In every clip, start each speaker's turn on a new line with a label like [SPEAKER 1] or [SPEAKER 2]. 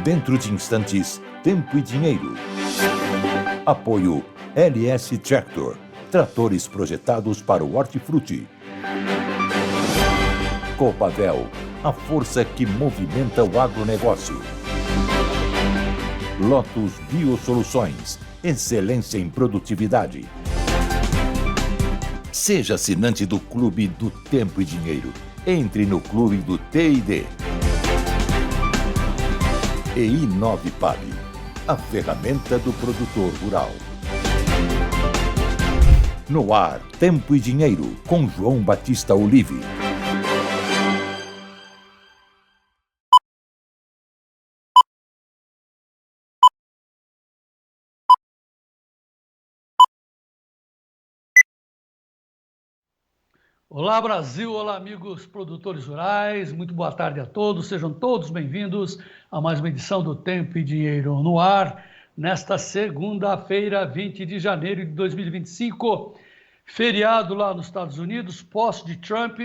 [SPEAKER 1] Dentro de instantes, Tempo e Dinheiro. Apoio LS Tractor, tratores projetados para o hortifruti. Copavel, a força que movimenta o agronegócio. Lotus Biosoluções, excelência em produtividade. Seja assinante do Clube do Tempo e Dinheiro. Entre no Clube do T&D. E Inovipab, a ferramenta do produtor rural. No ar, Tempo e Dinheiro, com João Batista Olive.
[SPEAKER 2] Olá Brasil, olá amigos produtores rurais, muito boa tarde a todos, sejam todos bem-vindos a mais uma edição do Tempo e Dinheiro no ar, nesta segunda-feira, 20 de janeiro de 2025, feriado lá nos Estados Unidos, posse de Trump,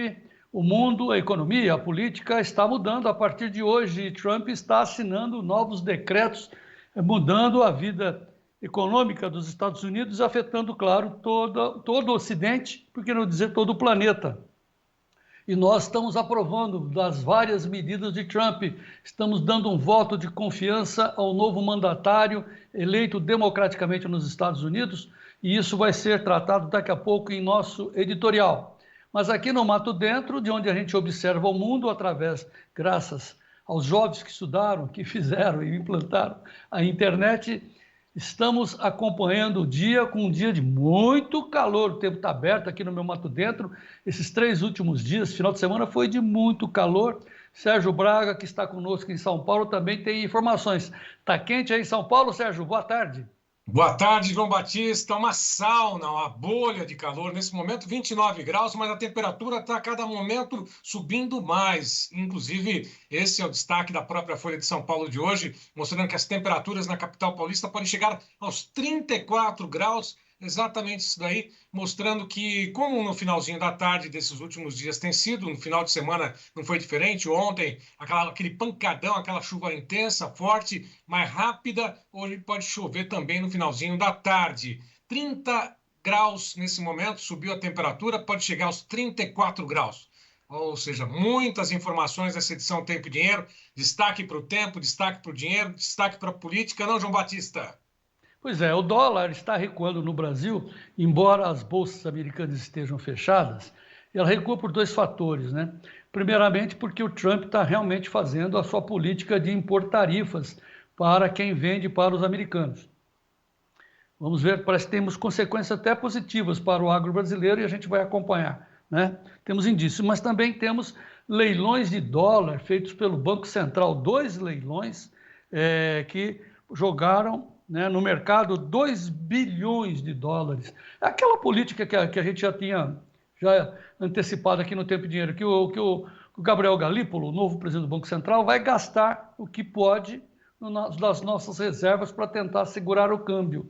[SPEAKER 2] o mundo, a economia, a política está mudando a partir de hoje, Trump está assinando novos decretos, mudando a vida econômica dos Estados Unidos, afetando, claro, todo o Ocidente, por que não dizer todo o planeta. E nós estamos aprovando das várias medidas de Trump, estamos dando um voto de confiança ao novo mandatário eleito democraticamente nos Estados Unidos, e isso vai ser tratado daqui a pouco em nosso editorial. Mas aqui no Mato Dentro, de onde a gente observa o mundo graças aos jovens que estudaram, que fizeram e implantaram a internet, estamos acompanhando o dia com um dia de muito calor, o tempo está aberto aqui no meu Mato Dentro, esses 3 últimos dias, final de semana foi de muito calor. Sérgio Braga, que está conosco em São Paulo, também tem informações. Está quente aí em São Paulo, Sérgio? Boa tarde.
[SPEAKER 3] Boa tarde, João Batista. Uma sauna, uma bolha de calor. Nesse momento, 29 graus, mas a temperatura está a cada momento subindo mais. Inclusive, esse é o destaque da própria Folha de São Paulo de hoje, mostrando que as temperaturas na capital paulista podem chegar aos 34 graus. Exatamente isso daí, mostrando que, como no finalzinho da tarde desses últimos dias tem sido, no final de semana não foi diferente. Ontem, aquele pancadão, aquela chuva intensa, forte, mais rápida. Hoje pode chover também no finalzinho da tarde. 30 graus nesse momento, subiu a temperatura, pode chegar aos 34 graus. Ou seja, muitas informações nessa edição Tempo e Dinheiro. Destaque para o tempo, destaque para o dinheiro, destaque para a política, não, João Batista?
[SPEAKER 2] Pois é, o dólar está recuando no Brasil, embora as bolsas americanas estejam fechadas, ela recua por 2 fatores, né? Primeiramente, porque o Trump está realmente fazendo a sua política de impor tarifas para quem vende para os americanos. Vamos ver, parece que temos consequências até positivas para o agro brasileiro e a gente vai acompanhar, né? Temos indícios, mas também temos leilões de dólar feitos pelo Banco Central, 2 leilões que jogaram, né, no mercado 2 bilhões de dólares. Aquela política que a gente já tinha antecipado aqui no Tempo e Dinheiro, que o Gabriel Galípolo, o novo presidente do Banco Central, vai gastar o que pode das nossas reservas para tentar segurar o câmbio.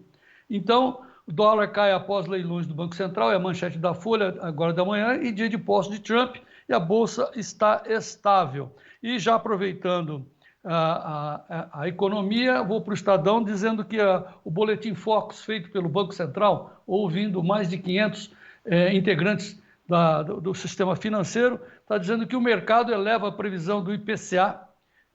[SPEAKER 2] Então, o dólar cai após leilões do Banco Central, é a manchete da Folha agora da manhã, e dia de posse de Trump, e a Bolsa está estável. E já aproveitando a economia, vou para o Estadão dizendo que o boletim Focus, feito pelo Banco Central, ouvindo mais de 500 integrantes do sistema financeiro, está dizendo que o mercado eleva a previsão do IPCA,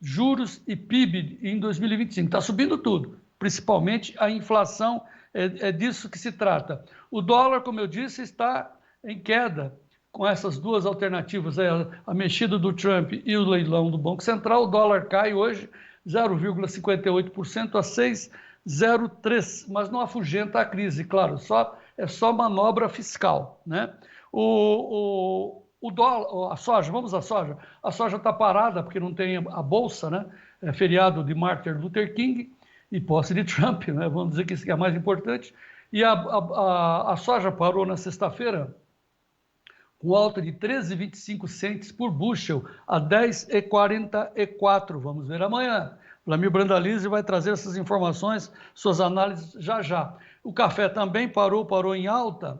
[SPEAKER 2] juros e PIB em 2025. Está subindo tudo, principalmente a inflação, é disso que se trata. O dólar, como eu disse, está em queda. Com essas 2 alternativas, a mexida do Trump e o leilão do Banco Central, o dólar cai hoje 0,58% a 6,03, mas não afugenta a crise, claro, é só manobra fiscal, né? O dólar, a soja, vamos à soja. A soja está parada porque não tem a bolsa, né? É feriado de Martin Luther King e posse de Trump, né? Vamos dizer que isso é mais importante. E a soja parou na sexta-feira com alta de 13,25 centes por bushel a 10,44. Vamos ver amanhã. Vlamir Brandalize vai trazer essas informações, suas análises já já. O café também parou em alta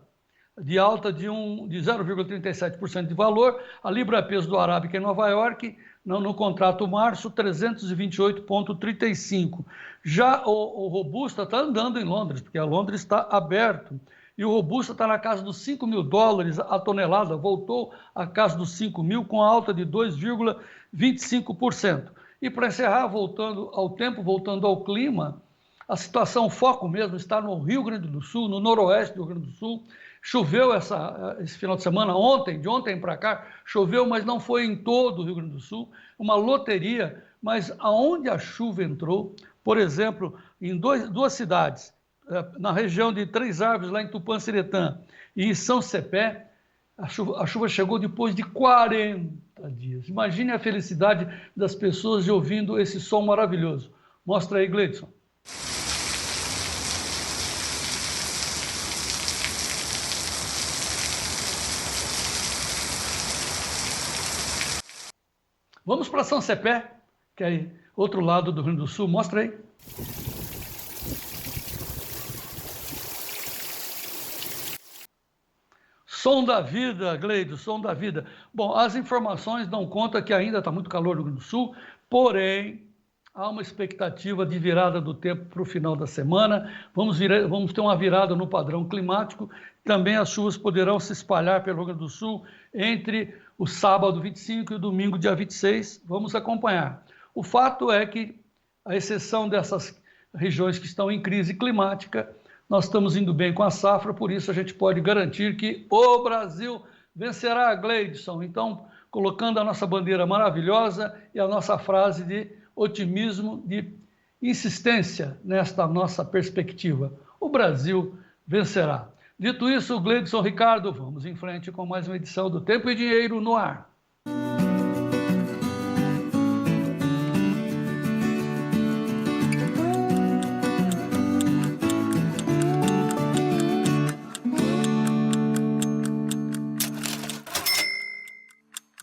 [SPEAKER 2] de alta de 0,37% de valor. A libra-peso do Arábica em Nova York, no contrato março, 328,35. Já o Robusta está andando em Londres, porque a Londres está aberto. E o Robusta está na casa dos $5.000 a tonelada, voltou à casa dos 5.000 com alta de 2,25%. E para encerrar, voltando ao tempo, voltando ao clima, a situação, o foco mesmo está no Rio Grande do Sul, no noroeste do Rio Grande do Sul. Choveu esse final de semana, de ontem para cá, choveu, mas não foi em todo o Rio Grande do Sul, uma loteria, mas aonde a chuva entrou, por exemplo, em duas cidades, na região de Três Árvores, lá em Tupã-Seretã, e em São Cepé, a chuva chegou depois de 40 dias. Imagine a felicidade das pessoas de ouvindo esse som maravilhoso. Mostra aí, Gleidson. Vamos para São Cepé, que é outro lado do Rio Grande do Sul. Mostra aí. Som da vida, Gleido, som da vida. Bom, as informações dão conta que ainda está muito calor no Rio Grande do Sul, porém, há uma expectativa de virada do tempo para o final da semana. Vamos ter uma virada no padrão climático. Também as chuvas poderão se espalhar pelo Rio Grande do Sul entre o sábado 25 e o domingo dia 26. Vamos acompanhar. O fato é que, à exceção dessas regiões que estão em crise climática, nós estamos indo bem com a safra, por isso a gente pode garantir que o Brasil vencerá, Gleidson. Então, colocando a nossa bandeira maravilhosa e a nossa frase de otimismo, de insistência nesta nossa perspectiva. O Brasil vencerá. Dito isso, Gleidson, Ricardo, vamos em frente com mais uma edição do Tempo e Dinheiro no ar.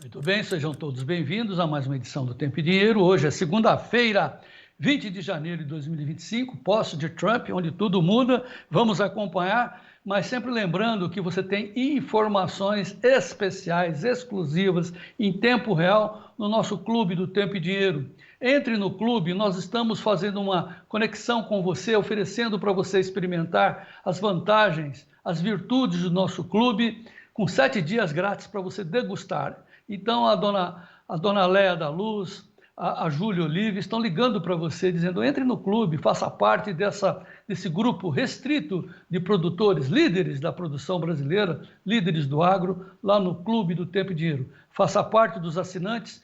[SPEAKER 2] Muito bem, sejam todos bem-vindos a mais uma edição do Tempo e Dinheiro. Hoje é segunda-feira, 20 de janeiro de 2025, posse de Trump, onde tudo muda. Vamos acompanhar, mas sempre lembrando que você tem informações especiais, exclusivas, em tempo real, no nosso Clube do Tempo e Dinheiro. Entre no clube, nós estamos fazendo uma conexão com você, oferecendo para você experimentar as vantagens, as virtudes do nosso clube, com 7 dias grátis para você degustar. Então, a dona Léa da Luz, a Júlia Olive estão ligando para você, dizendo: entre no clube, faça parte desse grupo restrito de produtores, líderes da produção brasileira, líderes do agro, lá no Clube do Tempo e Dinheiro. Faça parte dos assinantes,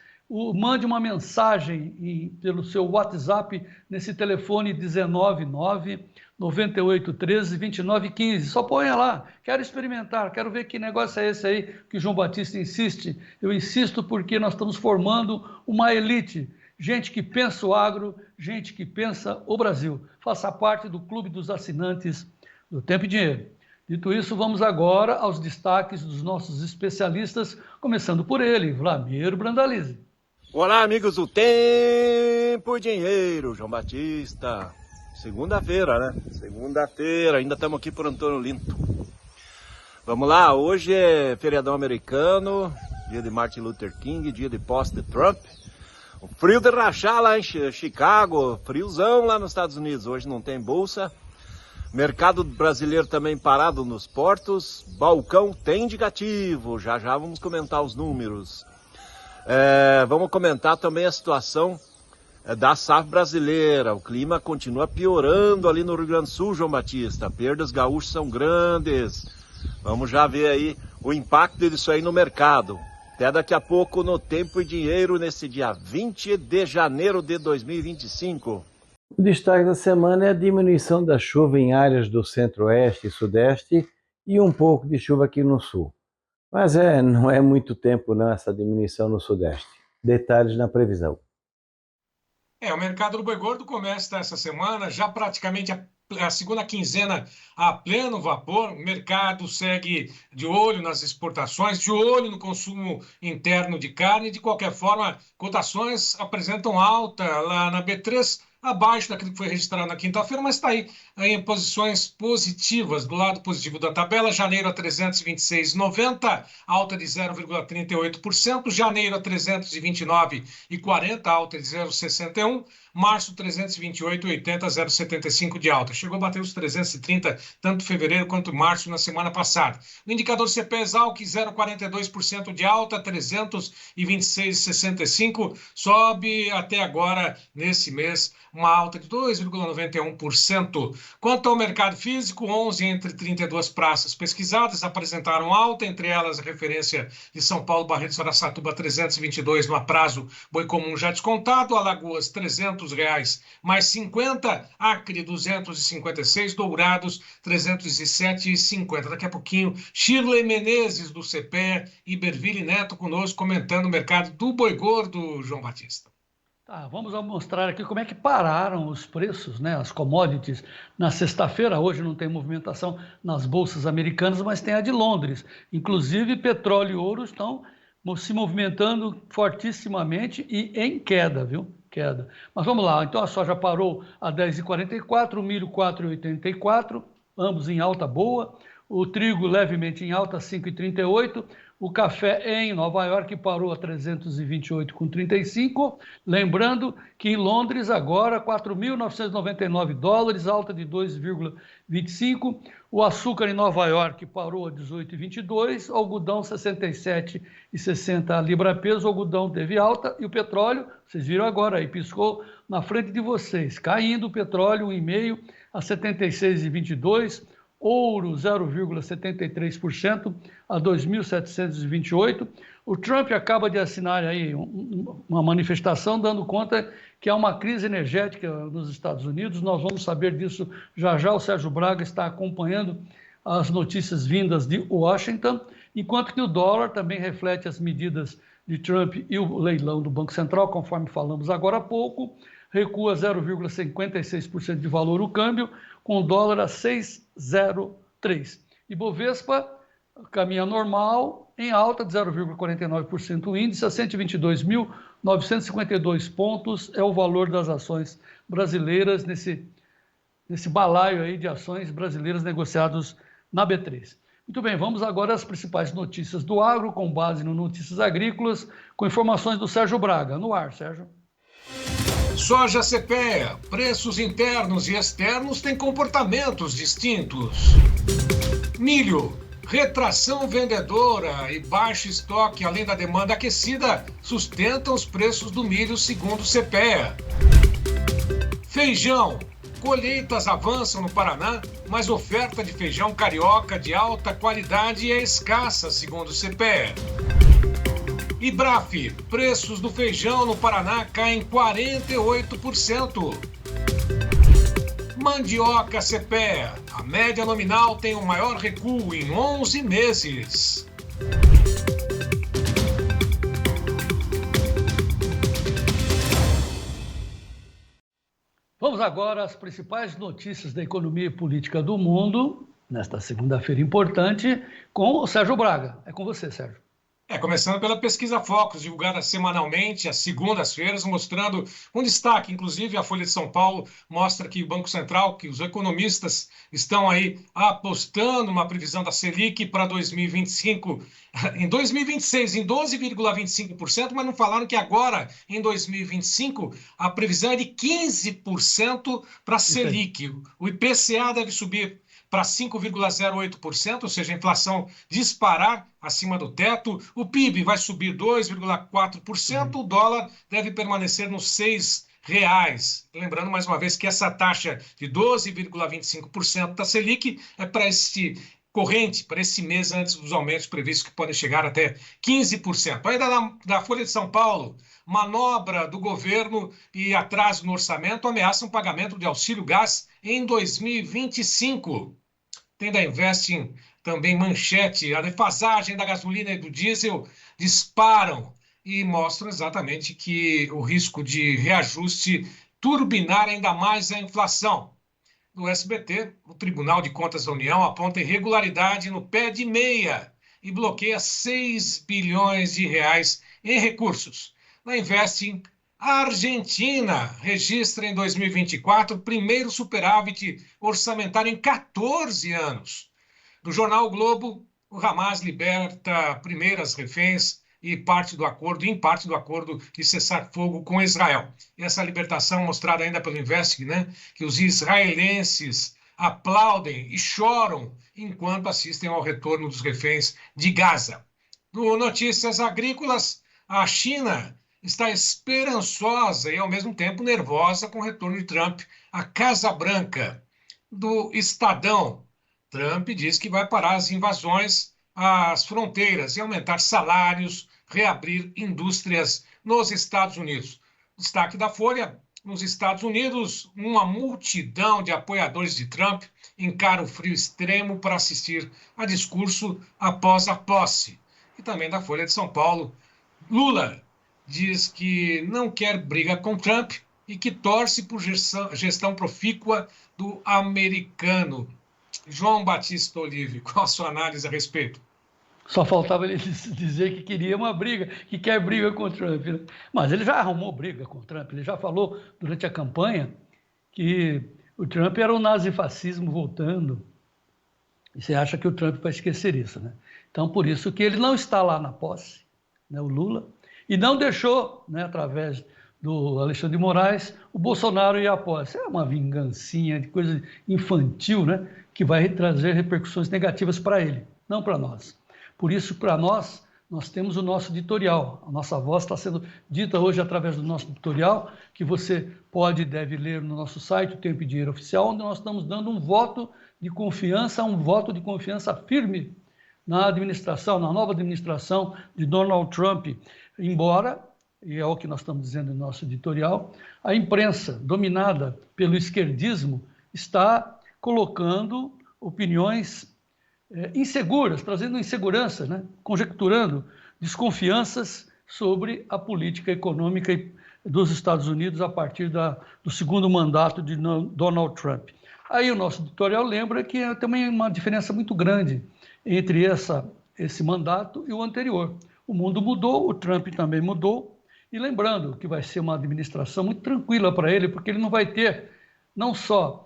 [SPEAKER 2] mande uma mensagem pelo seu WhatsApp nesse telefone 199-9813-2915. Só ponha lá, quero experimentar, quero ver que negócio é esse aí que o João Batista insiste. Eu insisto porque nós estamos formando uma elite, gente que pensa o agro, gente que pensa o Brasil. Faça parte do Clube dos Assinantes do Tempo e Dinheiro. Dito isso, vamos agora aos destaques dos nossos especialistas, começando por ele, Vlamir Brandalize.
[SPEAKER 4] Olá, amigos do Tempo e Dinheiro, João Batista. Segunda-feira, né? Segunda-feira, ainda estamos aqui por Antônio Linto. Vamos lá, hoje é feriadão americano, dia de Martin Luther King, dia de posse de Trump. O frio de rachar lá em Chicago, friozão lá nos Estados Unidos, hoje não tem bolsa. Mercado brasileiro também parado nos portos, balcão tem indicativo, já vamos comentar os números. Vamos comentar também a situação da safra brasileira. O clima continua piorando ali no Rio Grande do Sul, João Batista. Perdas gaúchas são grandes. Vamos já ver aí o impacto disso aí no mercado. Até daqui a pouco no Tempo e Dinheiro, nesse dia 20 de janeiro de 2025.
[SPEAKER 5] O destaque da semana é a diminuição da chuva em áreas do centro-oeste e sudeste e um pouco de chuva aqui no sul. Mas não é muito tempo não, essa diminuição no sudeste. Detalhes na previsão.
[SPEAKER 3] O mercado do boi gordo começa essa semana, já praticamente a segunda quinzena a pleno vapor. O mercado segue de olho nas exportações, de olho no consumo interno de carne. De qualquer forma, cotações apresentam alta lá na B3, abaixo daquilo que foi registrado na quinta-feira, mas está aí em posições positivas. Do lado positivo da tabela, janeiro a 326,90, alta de 0,38%, janeiro a 329,40, alta de 0,61%, março 328,80, 0,75 de alta. Chegou a bater os 330, tanto fevereiro quanto março na semana passada. O indicador CPE-Exalc, 0,42% de alta, 326,65, sobe até agora, nesse mês, uma alta de 2,91%. Quanto ao mercado físico, 11 entre 32 praças pesquisadas apresentaram alta, entre elas a referência de São Paulo, Barretos, Araçatuba, 322 no aprazo, boi comum já descontado, Alagoas, R$300 mais 50, Acre, 256, Dourados, 307,50. Daqui a pouquinho, Shirley Menezes, do CPE, e Berville Neto conosco, comentando o mercado do boi gordo, João Batista.
[SPEAKER 2] Tá, vamos mostrar aqui como é que pararam os preços, né, as commodities, na sexta-feira. Hoje não tem movimentação nas bolsas americanas, mas tem a de Londres. Inclusive, petróleo e ouro estão se movimentando fortissimamente e em queda, viu? Queda. Mas vamos lá, então a soja parou a 10,44, o milho 4,84, ambos em alta boa, o trigo levemente em alta, 5,38, o café em Nova York parou a 328,35, lembrando que em Londres agora 4.999 dólares, alta de 2,25, o açúcar em Nova York parou a 18,22, algodão 67,60 a libra-peso, o algodão teve alta e o petróleo, vocês viram agora aí, piscou na frente de vocês, caindo o petróleo 1,5 a 76,22, ouro 0,73% a 2.728. O Trump acaba de assinar aí uma manifestação dando conta que há uma crise energética nos Estados Unidos. Nós vamos saber disso já já. O Sérgio Braga está acompanhando as notícias vindas de Washington, enquanto que o dólar também reflete as medidas de Trump e o leilão do Banco Central, conforme falamos agora há pouco, recua 0,56% de valor o câmbio, com o dólar a 6,03. Ibovespa caminha normal, em alta de 0,49%. O índice a 122.952 pontos é o valor das ações brasileiras nesse balaio aí de ações brasileiras negociados na B3. Muito bem, vamos agora às principais notícias do agro, com base no Notícias Agrícolas, com informações do Sérgio Braga. No ar, Sérgio.
[SPEAKER 3] Soja CPEA, preços internos e externos têm comportamentos distintos. Milho, retração vendedora e baixo estoque, além da demanda aquecida, sustentam os preços do milho segundo o CPEA. Feijão, colheitas avançam no Paraná, mas oferta de feijão carioca de alta qualidade é escassa, segundo o CPEA. Ibraf, preços do feijão no Paraná caem 48%. Mandioca CPEA, a média nominal tem o maior recuo em 11 meses.
[SPEAKER 2] Vamos agora às principais notícias da economia e política do mundo, nesta segunda-feira importante, com o Sérgio Braga. É com você, Sérgio.
[SPEAKER 3] Começando pela pesquisa Focus, divulgada semanalmente, às segundas-feiras, mostrando um destaque. Inclusive, a Folha de São Paulo mostra que o Banco Central, que os economistas estão aí apostando uma previsão da Selic para 2025, em 2026, em 12,25%, mas não falaram que agora, em 2025, a previsão é de 15% para a Selic. O IPCA deve subir para 5,08%, ou seja, a inflação disparar acima do teto. O PIB vai subir 2,4%, o dólar deve permanecer nos R$6. Lembrando, mais uma vez, que essa taxa de 12,25% da Selic é para este corrente, para esse mês antes dos aumentos previstos, que podem chegar até 15%. Ainda da Folha de São Paulo, manobra do governo e atraso no orçamento ameaçam pagamento de auxílio gás em 2025. Tem da Investing também manchete, a defasagem da gasolina e do diesel disparam e mostram exatamente que o risco de reajuste turbinar ainda mais a inflação. No SBT, o Tribunal de Contas da União aponta irregularidade no pé de meia e bloqueia R$6 bilhões em recursos. Na Investing, A Argentina registra em 2024 o primeiro superávit orçamentário em 14 anos. Do jornal o Globo, o Hamas liberta primeiras reféns e parte do acordo de cessar-fogo com Israel. E essa libertação mostrada ainda pelo Investing, né, que os israelenses aplaudem e choram enquanto assistem ao retorno dos reféns de Gaza. No Notícias Agrícolas, a China está esperançosa e, ao mesmo tempo, nervosa com o retorno de Trump à Casa Branca. Do Estadão, Trump diz que vai parar as invasões às fronteiras e aumentar salários, reabrir indústrias nos Estados Unidos. Destaque da Folha: nos Estados Unidos, uma multidão de apoiadores de Trump encara o frio extremo para assistir a discurso após a posse. E também da Folha de São Paulo, Lula diz que não quer briga com Trump e que torce por gestão profícua do americano. João Batista Olive, qual a sua análise a respeito?
[SPEAKER 2] Só faltava ele dizer que queria uma briga, que quer briga com o Trump, né? Mas ele já arrumou briga com o Trump, ele já falou durante a campanha que o Trump era o nazifascismo voltando. E você acha que o Trump vai esquecer isso, né? Então, por isso que ele não está lá na posse, né, o Lula, e não deixou, né, através do Alexandre de Moraes, o Bolsonaro ir à posse. É uma vingancinha de coisa infantil, né, que vai trazer repercussões negativas para ele, não para nós. Por isso, para nós temos o nosso editorial. A nossa voz está sendo dita hoje através do nosso editorial, que você pode e deve ler no nosso site, o Tempo e Dinheiro Oficial, onde nós estamos dando um voto de confiança firme na administração, na nova administração de Donald Trump. Embora, e é o que nós estamos dizendo no nosso editorial, a imprensa dominada pelo esquerdismo está colocando opiniões inseguras, trazendo insegurança, né? Conjecturando desconfianças sobre a política econômica dos Estados Unidos a partir do segundo mandato de Donald Trump. Aí o nosso editorial lembra que há também uma diferença muito grande entre esse mandato e o anterior. O mundo mudou, o Trump também mudou, e lembrando que vai ser uma administração muito tranquila para ele, porque ele não vai ter não só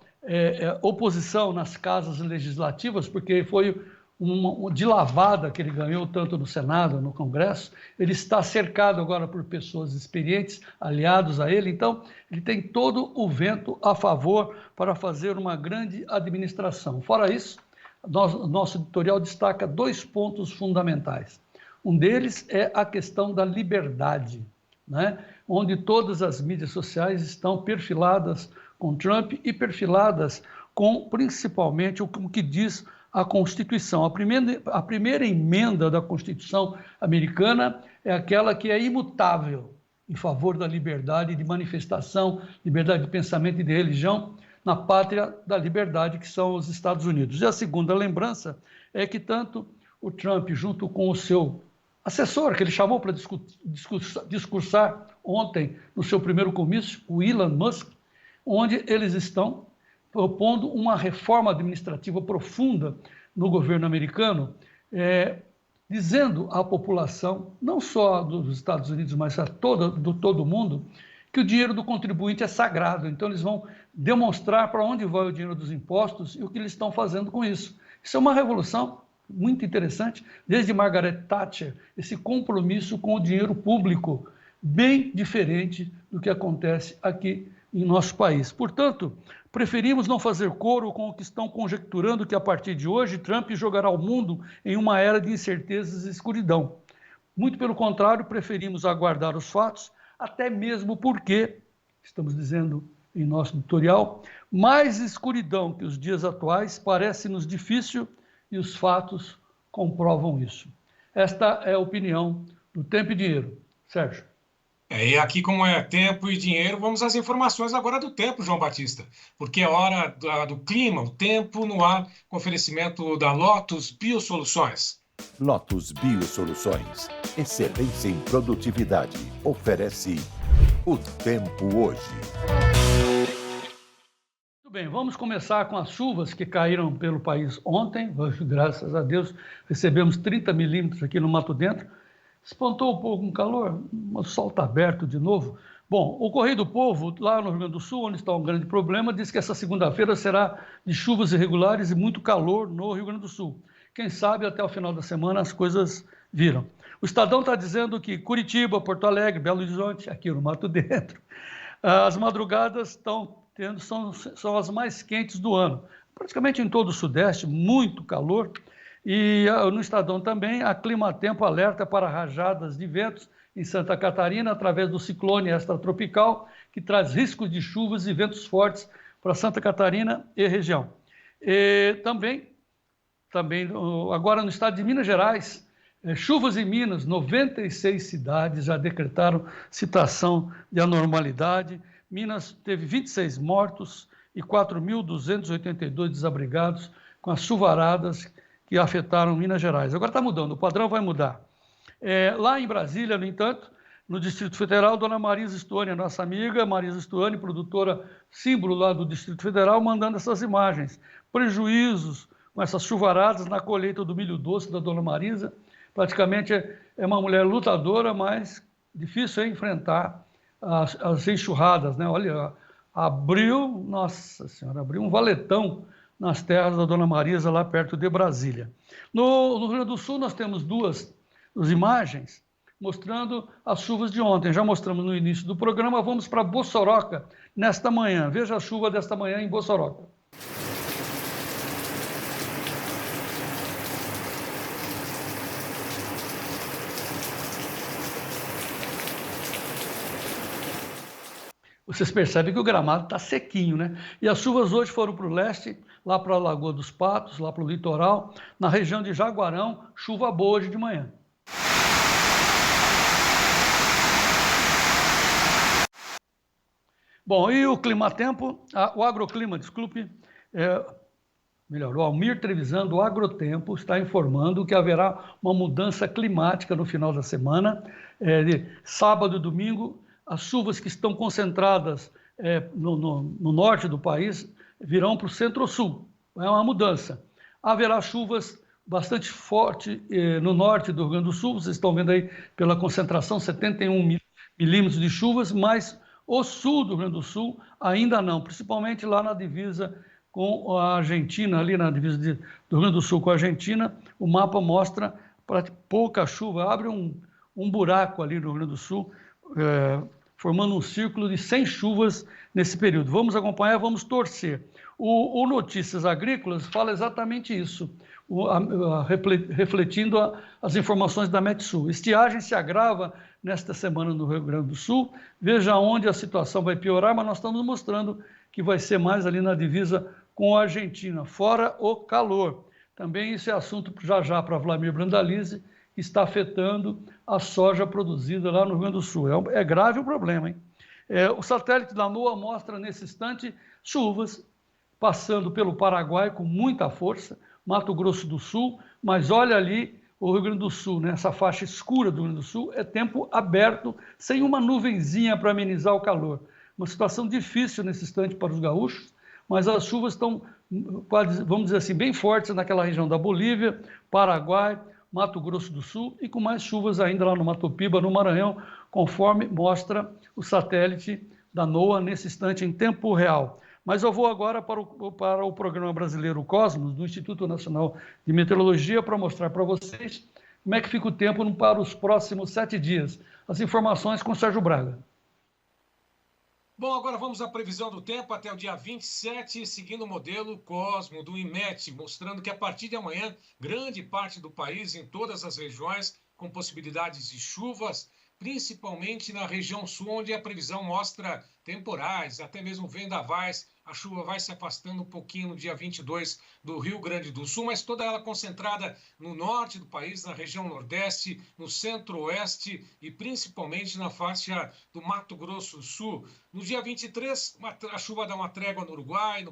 [SPEAKER 2] oposição nas casas legislativas, porque foi de lavada que ele ganhou tanto no Senado, no Congresso. Ele está cercado agora por pessoas experientes, aliados a ele, então ele tem todo o vento a favor para fazer uma grande administração. Fora isso, nosso editorial destaca 2 pontos fundamentais. Um deles é a questão da liberdade, né? Onde todas as mídias sociais estão perfiladas com Trump e perfiladas com, principalmente, o que diz a Constituição. A primeira emenda da Constituição americana é aquela que é imutável em favor da liberdade de manifestação, liberdade de pensamento e de religião na pátria da liberdade, que são os Estados Unidos. E a segunda lembrança é que tanto o Trump, junto com o seu assessor, que ele chamou para discursar ontem no seu primeiro comício, o Elon Musk, onde eles estão propondo uma reforma administrativa profunda no governo americano, dizendo à população, não só dos Estados Unidos, mas a todo mundo, que o dinheiro do contribuinte é sagrado. Então, eles vão demonstrar para onde vai o dinheiro dos impostos e o que eles estão fazendo com isso. Isso é uma revolução muito interessante, desde Margaret Thatcher, esse compromisso com o dinheiro público, bem diferente do que acontece aqui em nosso país. Portanto, preferimos não fazer coro com o que estão conjecturando que, a partir de hoje, Trump jogará o mundo em uma era de incertezas e escuridão. Muito pelo contrário, preferimos aguardar os fatos, até mesmo porque, estamos dizendo em nosso editorial, mais escuridão que os dias atuais parece-nos difícil e os fatos comprovam isso. Esta é a opinião do Tempo e Dinheiro. Sérgio.
[SPEAKER 3] E aqui, como é tempo e dinheiro, vamos às informações agora do tempo, João Batista, porque é hora do clima, o tempo no ar, com oferecimento da Lotus Biosoluções.
[SPEAKER 1] Lotus Biosoluções, excelência em produtividade, oferece o tempo hoje.
[SPEAKER 2] Muito bem, vamos começar com as chuvas que caíram pelo país ontem. Graças a Deus, recebemos 30 milímetros aqui no Mato Dentro. Espantou um pouco o calor, o sol está aberto de novo, Bom, o Correio do Povo, lá no Rio Grande do Sul, onde está um grande problema, diz que essa segunda-feira será de chuvas irregulares e muito calor no Rio Grande do Sul. Quem sabe até o final da semana as coisas viram. O Estadão está dizendo que Curitiba, Porto Alegre, Belo Horizonte, aqui no Mato Dentro, as madrugadas são as mais quentes do ano. Praticamente em todo o Sudeste, muito calor. E no Estadão também, a Climatempo alerta para rajadas de ventos em Santa Catarina, através do ciclone extratropical, que traz riscos de chuvas e ventos fortes para Santa Catarina e região. E também agora no estado de Minas Gerais, chuvas em Minas, 96 cidades já decretaram situação de anormalidade. Minas teve 26 mortos e 4.282 desabrigados com as chuvaradas que afetaram Minas Gerais. Agora está mudando, o padrão vai mudar. Lá em Brasília, no entanto, no Distrito Federal, dona Marisa Stuani, a nossa amiga Marisa Stuani, produtora símbolo lá do Distrito Federal, mandando essas imagens. Prejuízos com essas chuvaradas na colheita do milho doce da dona Marisa. Praticamente é uma mulher lutadora, mas difícil enfrentar as enxurradas, né? Olha, nossa senhora, abriu um valetão nas terras da dona Marisa, lá perto de Brasília. No Rio Grande do Sul, nós temos duas imagens mostrando as chuvas de ontem. Já mostramos no início do programa, vamos para Bossoroca nesta manhã. Veja a chuva desta manhã em Bossoroca. Vocês percebem que o gramado está sequinho, né? E as chuvas hoje foram para o leste, lá para a Lagoa dos Patos, lá para o litoral, na região de Jaguarão, chuva boa hoje de manhã. Bom, e o Climatempo, o Agroclima, desculpe, o Almir Trevisan do Agrotempo está informando que haverá uma mudança climática no final da semana, de sábado e domingo. As chuvas que estão concentradas no norte do país virão para o centro-sul. É uma mudança. Haverá chuvas bastante fortes no norte do Rio Grande do Sul. Vocês estão vendo aí pela concentração, 71 milímetros de chuvas, mas o sul do Rio Grande do Sul ainda não, principalmente lá na divisa com a Argentina, ali na divisa do Rio Grande do Sul com a Argentina. O mapa mostra pouca chuva, abre um buraco ali no Rio Grande do Sul, formando um círculo de 100 chuvas nesse período. Vamos acompanhar, vamos torcer. O Notícias Agrícolas fala exatamente isso, refletindo as informações da Metsul. Estiagem se agrava nesta semana no Rio Grande do Sul. Veja onde a situação vai piorar, mas nós estamos mostrando que vai ser mais ali na divisa com a Argentina, fora o calor. Também isso é assunto já para Vlamir Brandalize, que está afetando a soja produzida lá no Rio Grande do Sul. É grave o problema, hein? O satélite da NOAA mostra nesse instante chuvas passando pelo Paraguai com muita força, Mato Grosso do Sul, mas olha ali o Rio Grande do Sul, né? Essa faixa escura do Rio Grande do Sul é tempo aberto, sem uma nuvenzinha para amenizar o calor. Uma situação difícil nesse instante para os gaúchos, mas as chuvas estão, vamos dizer assim, bem fortes naquela região da Bolívia, Paraguai, Mato Grosso do Sul e com mais chuvas ainda lá no Mato Piba, no Maranhão, conforme mostra o satélite da NOAA nesse instante em tempo real. Mas eu vou agora para o programa brasileiro Cosmos, do Instituto Nacional de Meteorologia, para mostrar para vocês como é que fica o tempo para os próximos 7 dias. As informações com Sérgio Braga.
[SPEAKER 3] Bom, agora vamos à previsão do tempo até o dia 27, seguindo o modelo Cosmo do IMET, mostrando que a partir de amanhã, grande parte do país, em todas as regiões, com possibilidades de chuvas, principalmente na região sul, onde a previsão mostra temporais, até mesmo vendavais. A chuva vai se afastando um pouquinho no dia 22 do Rio Grande do Sul, mas toda ela concentrada no norte do país, na região nordeste, no centro-oeste e principalmente na faixa do Mato Grosso do Sul. No dia 23, a chuva dá uma trégua no Uruguai, no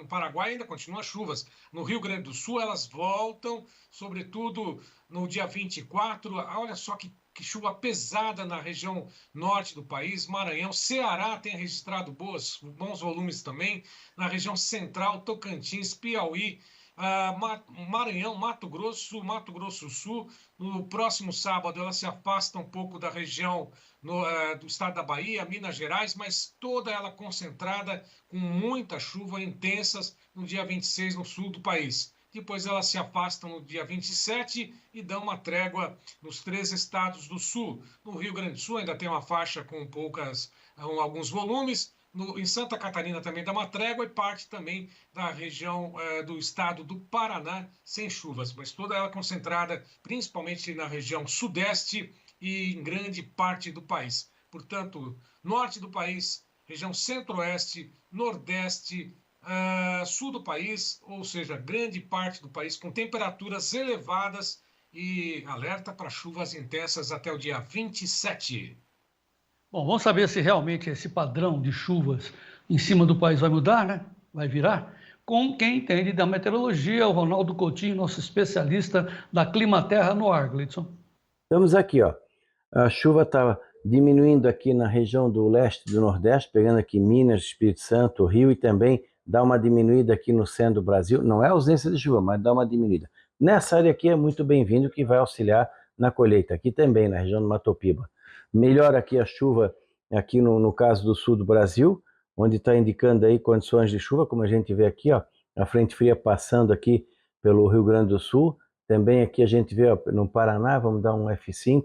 [SPEAKER 3] Paraguai ainda continua chuvas. No Rio Grande do Sul elas voltam, sobretudo no dia 24. Olha só que chuva pesada na região norte do país, Maranhão, Ceará tem registrado bons volumes também, na região central, Tocantins, Piauí Maranhão, Mato Grosso do Sul. No próximo sábado, ela se afasta um pouco da região do estado da Bahia, Minas Gerais, mas toda ela concentrada com muita chuva intensas no dia 26 no sul do país. Depois ela se afasta no dia 27 e dá uma trégua nos 3 estados do sul. No Rio Grande do Sul ainda tem uma faixa com alguns volumes. Em Santa Catarina também dá uma trégua e parte também da região do estado do Paraná sem chuvas, mas toda ela concentrada principalmente na região sudeste e em grande parte do país. Portanto, norte do país, região centro-oeste, nordeste, sul do país, ou seja, grande parte do país com temperaturas elevadas e alerta para chuvas intensas até o dia 27.
[SPEAKER 2] Bom, vamos saber se realmente esse padrão de chuvas em cima do país vai mudar, né? Vai virar? Com quem entende da meteorologia, o Ronaldo Coutinho, nosso especialista da Climaterra no ar, Gleidson.
[SPEAKER 5] Estamos aqui, ó. A chuva está diminuindo aqui na região do leste do Nordeste, pegando aqui Minas, Espírito Santo, Rio, e também dá uma diminuída aqui no centro do Brasil. Não é ausência de chuva, mas dá uma diminuída. Nessa área aqui é muito bem-vindo, que vai auxiliar na colheita. Aqui também, na região do Matopiba. Melhora aqui a chuva, aqui no caso do sul do Brasil, onde está indicando aí condições de chuva, como a gente vê aqui, ó, a frente fria passando aqui pelo Rio Grande do Sul. Também aqui a gente vê, ó, no Paraná, vamos dar um F5.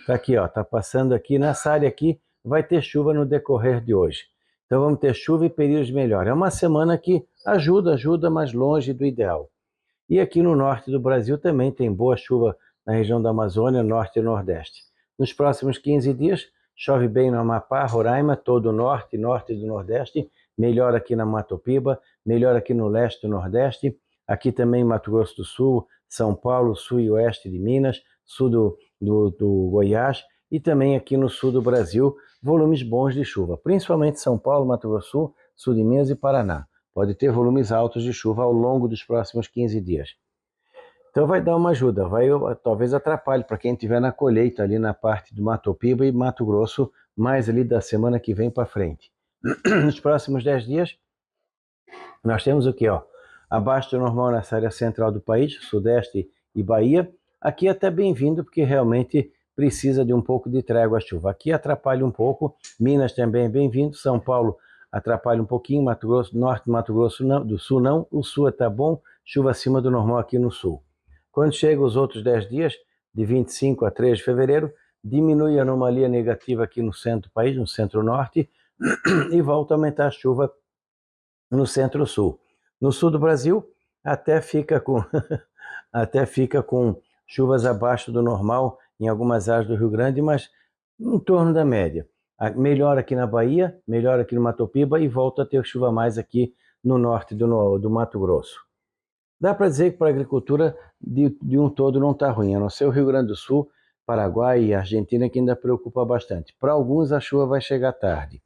[SPEAKER 5] Tá aqui, ó, tá passando aqui. Nessa área aqui vai ter chuva no decorrer de hoje. Então vamos ter chuva e períodos melhores. É uma semana que ajuda, mas longe do ideal. E aqui no norte do Brasil também tem boa chuva na região da Amazônia, norte e nordeste. Nos próximos 15 dias, chove bem no Amapá, Roraima, todo o norte do Nordeste, melhor aqui na Matopiba, melhor aqui no leste do Nordeste, aqui também em Mato Grosso do Sul, São Paulo, sul e oeste de Minas, sul do Goiás e também aqui no sul do Brasil, volumes bons de chuva, principalmente São Paulo, Mato Grosso do Sul, sul de Minas e Paraná. Pode ter volumes altos de chuva ao longo dos próximos 15 dias. Então vai dar uma ajuda, talvez atrapalhe para quem estiver na colheita ali na parte do Matopiba e Mato Grosso, mais ali da semana que vem para frente. Nos próximos 10 dias, nós temos o que? Abaixo do normal nessa área central do país, sudeste e Bahia. Aqui é até bem-vindo, porque realmente precisa de um pouco de trégua a chuva. Aqui atrapalha um pouco, Minas também é bem-vindo, São Paulo atrapalha um pouquinho, Mato Grosso, norte, Mato Grosso não, do sul não, o sul está bom, chuva acima do normal aqui no sul. Quando chega os outros 10 dias, de 25 a 3 de fevereiro, diminui a anomalia negativa aqui no centro do país, no centro-norte, e volta a aumentar a chuva no centro-sul. No sul do Brasil, até fica com chuvas abaixo do normal em algumas áreas do Rio Grande, mas em torno da média. Melhor aqui na Bahia, melhor aqui no Matopiba e volta a ter chuva mais aqui no norte do Mato Grosso. Dá para dizer que para a agricultura de um todo não está ruim, a não ser o Rio Grande do Sul, Paraguai e Argentina, que ainda preocupa bastante. Para alguns a chuva vai chegar tarde.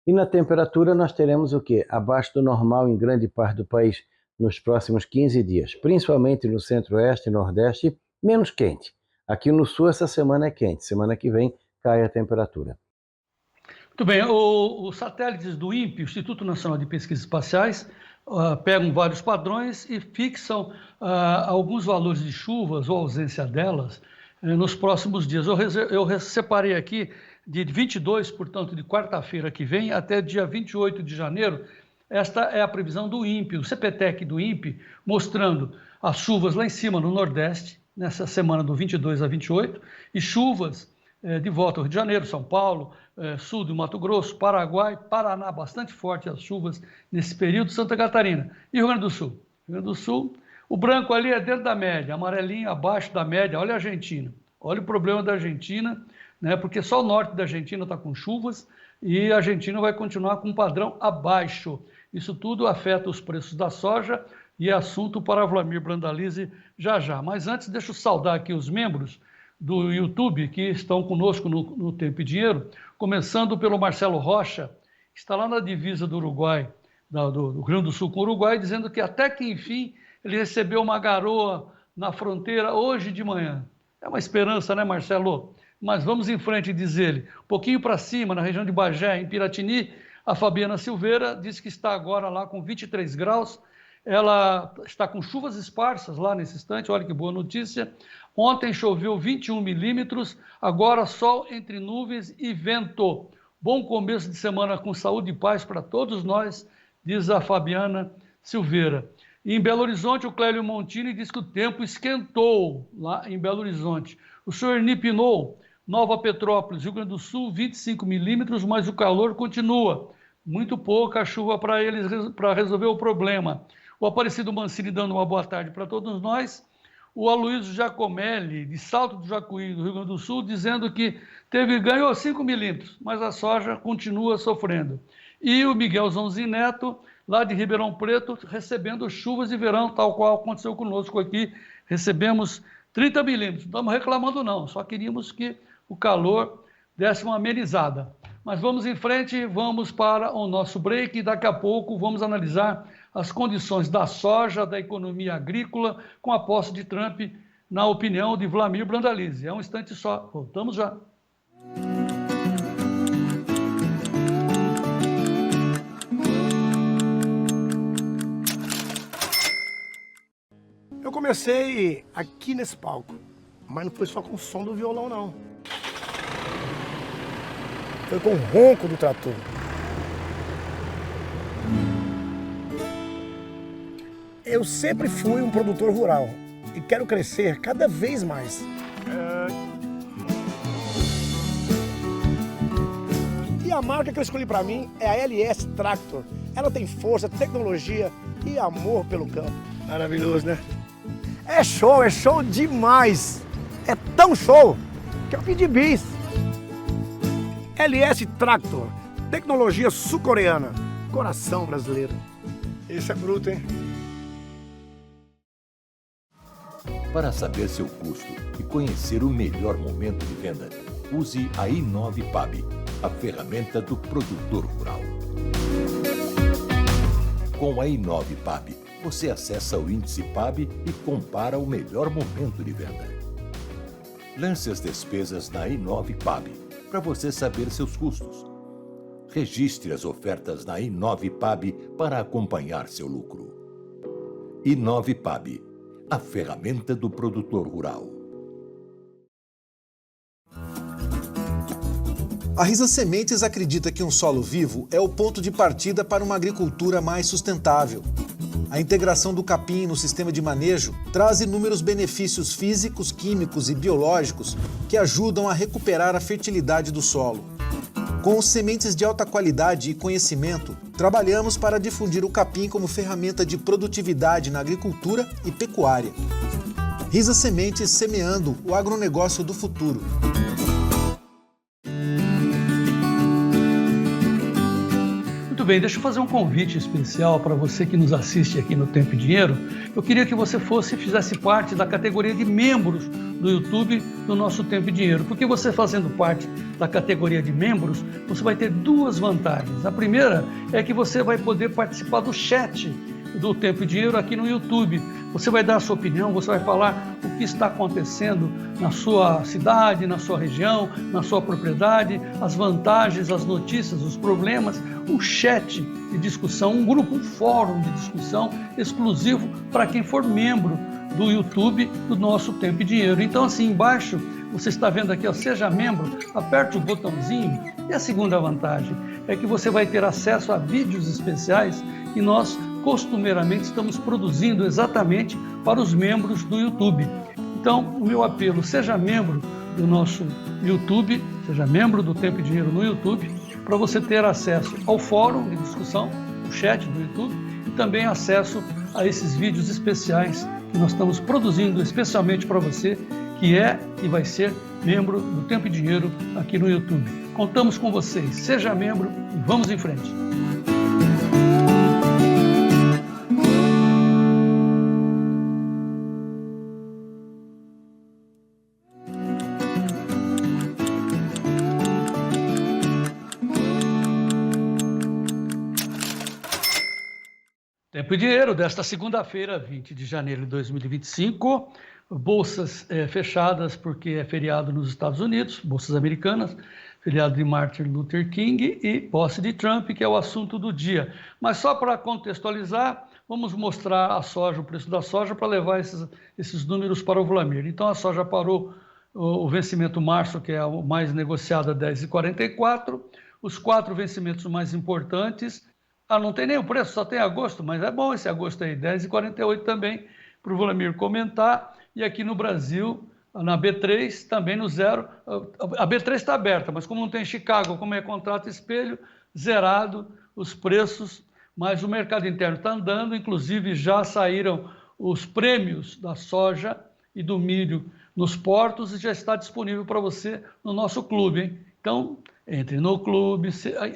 [SPEAKER 5] E na temperatura nós teremos o quê? Abaixo do normal em grande parte do país nos próximos 15 dias, principalmente no centro-oeste e nordeste, menos quente. Aqui no sul essa semana é quente, semana que vem cai a temperatura.
[SPEAKER 2] Muito bem, os satélites do INPE, Instituto Nacional de Pesquisas Espaciais, pegam vários padrões e fixam alguns valores de chuvas ou ausência delas nos próximos dias. Eu separei aqui de 22, portanto, de quarta-feira que vem até dia 28 de janeiro. Esta é a previsão do INPE, o CPTEC do INPE, mostrando as chuvas lá em cima no Nordeste, nessa semana do 22 a 28, e chuvas de volta ao Rio de Janeiro, São Paulo, sul do Mato Grosso, Paraguai, Paraná, bastante forte as chuvas nesse período, Santa Catarina e Rio Grande do Sul. Rio Grande do Sul, o branco ali é dentro da média, amarelinho abaixo da média. Olha a Argentina, olha o problema da Argentina, né, porque só o norte da Argentina está com chuvas e a Argentina vai continuar com um padrão abaixo. Isso tudo afeta os preços da soja e é assunto para Vlamir Brandalize já. Mas antes, deixa eu saudar aqui os membros do YouTube que estão conosco no Tempo e Dinheiro, começando pelo Marcelo Rocha, que está lá na divisa do Uruguai, do Rio Grande do Sul com o Uruguai, dizendo que até que enfim ele recebeu uma garoa na fronteira hoje de manhã. É uma esperança, né, Marcelo? Mas vamos em frente, diz ele. Um pouquinho para cima, na região de Bagé, em Piratini, a Fabiana Silveira diz que está agora lá com 23 graus ela está com chuvas esparsas lá nesse instante, olha que boa notícia. Ontem choveu 21 milímetros, agora sol entre nuvens e vento. Bom começo de semana com saúde e paz para todos nós, diz a Fabiana Silveira. E em Belo Horizonte, o Clélio Montini diz que o tempo esquentou lá em Belo Horizonte. O senhor Erni Pinot, Nova Petrópolis, Rio Grande do Sul, 25 milímetros, mas o calor continua. Muito pouca chuva para eles para resolver o problema. O Aparecido Mancini dando uma boa tarde para todos nós. O Aloysio Giacomelli, de Salto do Jacuí, do Rio Grande do Sul, dizendo que ganhou 5 milímetros, mas a soja continua sofrendo. E o Miguel Zonzi Neto, lá de Ribeirão Preto, recebendo chuvas de verão, tal qual aconteceu conosco aqui. Recebemos 30 milímetros. Não estamos reclamando não, só queríamos que o calor desse uma amenizada. Mas vamos em frente, vamos para o nosso break e daqui a pouco vamos analisar as condições da soja, da economia agrícola, com a posse de Trump, na opinião de Vlamir Brandalize. É um instante só, voltamos já.
[SPEAKER 6] Eu comecei aqui nesse palco, mas não foi só com o som do violão, não. Foi com o ronco do trator. Eu sempre fui um produtor rural e quero crescer cada vez mais. E a marca que eu escolhi para mim é a LS Tractor. Ela tem força, tecnologia e amor pelo campo. Maravilhoso, né? É show demais! É tão show que eu pedi bis. LS Tractor, tecnologia sul-coreana, coração brasileiro. Esse é bruto, hein?
[SPEAKER 1] Para saber seu custo e conhecer o melhor momento de venda, use a i9PAB, a ferramenta do produtor rural. Com a i9PAB, você acessa o índice PAB e compara o melhor momento de venda. Lance as despesas na i9PAB para você saber seus custos. Registre as ofertas na i9PAB para acompanhar seu lucro. i9PAB, a ferramenta do produtor rural.
[SPEAKER 7] A Risa Sementes acredita que um solo vivo é o ponto de partida para uma agricultura mais sustentável. A integração do capim no sistema de manejo traz inúmeros benefícios físicos, químicos e biológicos que ajudam a recuperar a fertilidade do solo. Com sementes de alta qualidade e conhecimento, trabalhamos para difundir o capim como ferramenta de produtividade na agricultura e pecuária. Risa Sementes, semeando o agronegócio do futuro.
[SPEAKER 2] Muito bem, deixa eu fazer um convite especial para você que nos assiste aqui no Tempo e Dinheiro. Eu queria que você fizesse parte da categoria de membros do YouTube do nosso Tempo e Dinheiro, porque você fazendo parte da categoria de membros, você vai ter duas vantagens. A primeira é que você vai poder participar do chat do Tempo e Dinheiro aqui no YouTube. Você vai dar a sua opinião, você vai falar o que está acontecendo na sua cidade, na sua região, na sua propriedade, as vantagens, as notícias, os problemas, um chat de discussão, um grupo, um fórum de discussão exclusivo para quem for membro do YouTube do nosso Tempo e Dinheiro. Então, assim, embaixo, você está vendo aqui, ó, seja membro, aperte o botãozinho. E a segunda vantagem é que você vai ter acesso a vídeos especiais que nós costumeiramente estamos produzindo exatamente para os membros do YouTube. Então, o meu apelo, seja membro do nosso YouTube, seja membro do Tempo e Dinheiro no YouTube, para você ter acesso ao fórum de discussão, o chat do YouTube, e também acesso a esses vídeos especiais que nós estamos produzindo especialmente para você, que é e vai ser membro do Tempo e Dinheiro aqui no YouTube. Contamos com vocês, seja membro e vamos em frente. Tempo e Dinheiro desta segunda-feira, 20 de janeiro de 2025, bolsas fechadas porque é feriado nos Estados Unidos, bolsas americanas, feriado de Martin Luther King e posse de Trump, que é o assunto do dia. Mas só para contextualizar, vamos mostrar a soja, o preço da soja, para levar esses números para o Vlamir. Então, a soja parou o vencimento março, que é o mais negociado, a 10,44. Os 4 vencimentos mais importantes, não tem nem o preço, só tem agosto, mas é bom esse agosto aí, 10,48 também, para o Vlamir comentar. E aqui no Brasil, na B3, também no zero. A B3 está aberta, mas como não tem Chicago, como é contrato espelho, zerado os preços, mas o mercado interno está andando, inclusive já saíram os prêmios da soja e do milho nos portos e já está disponível para você no nosso clube, hein? Então, entre no clube,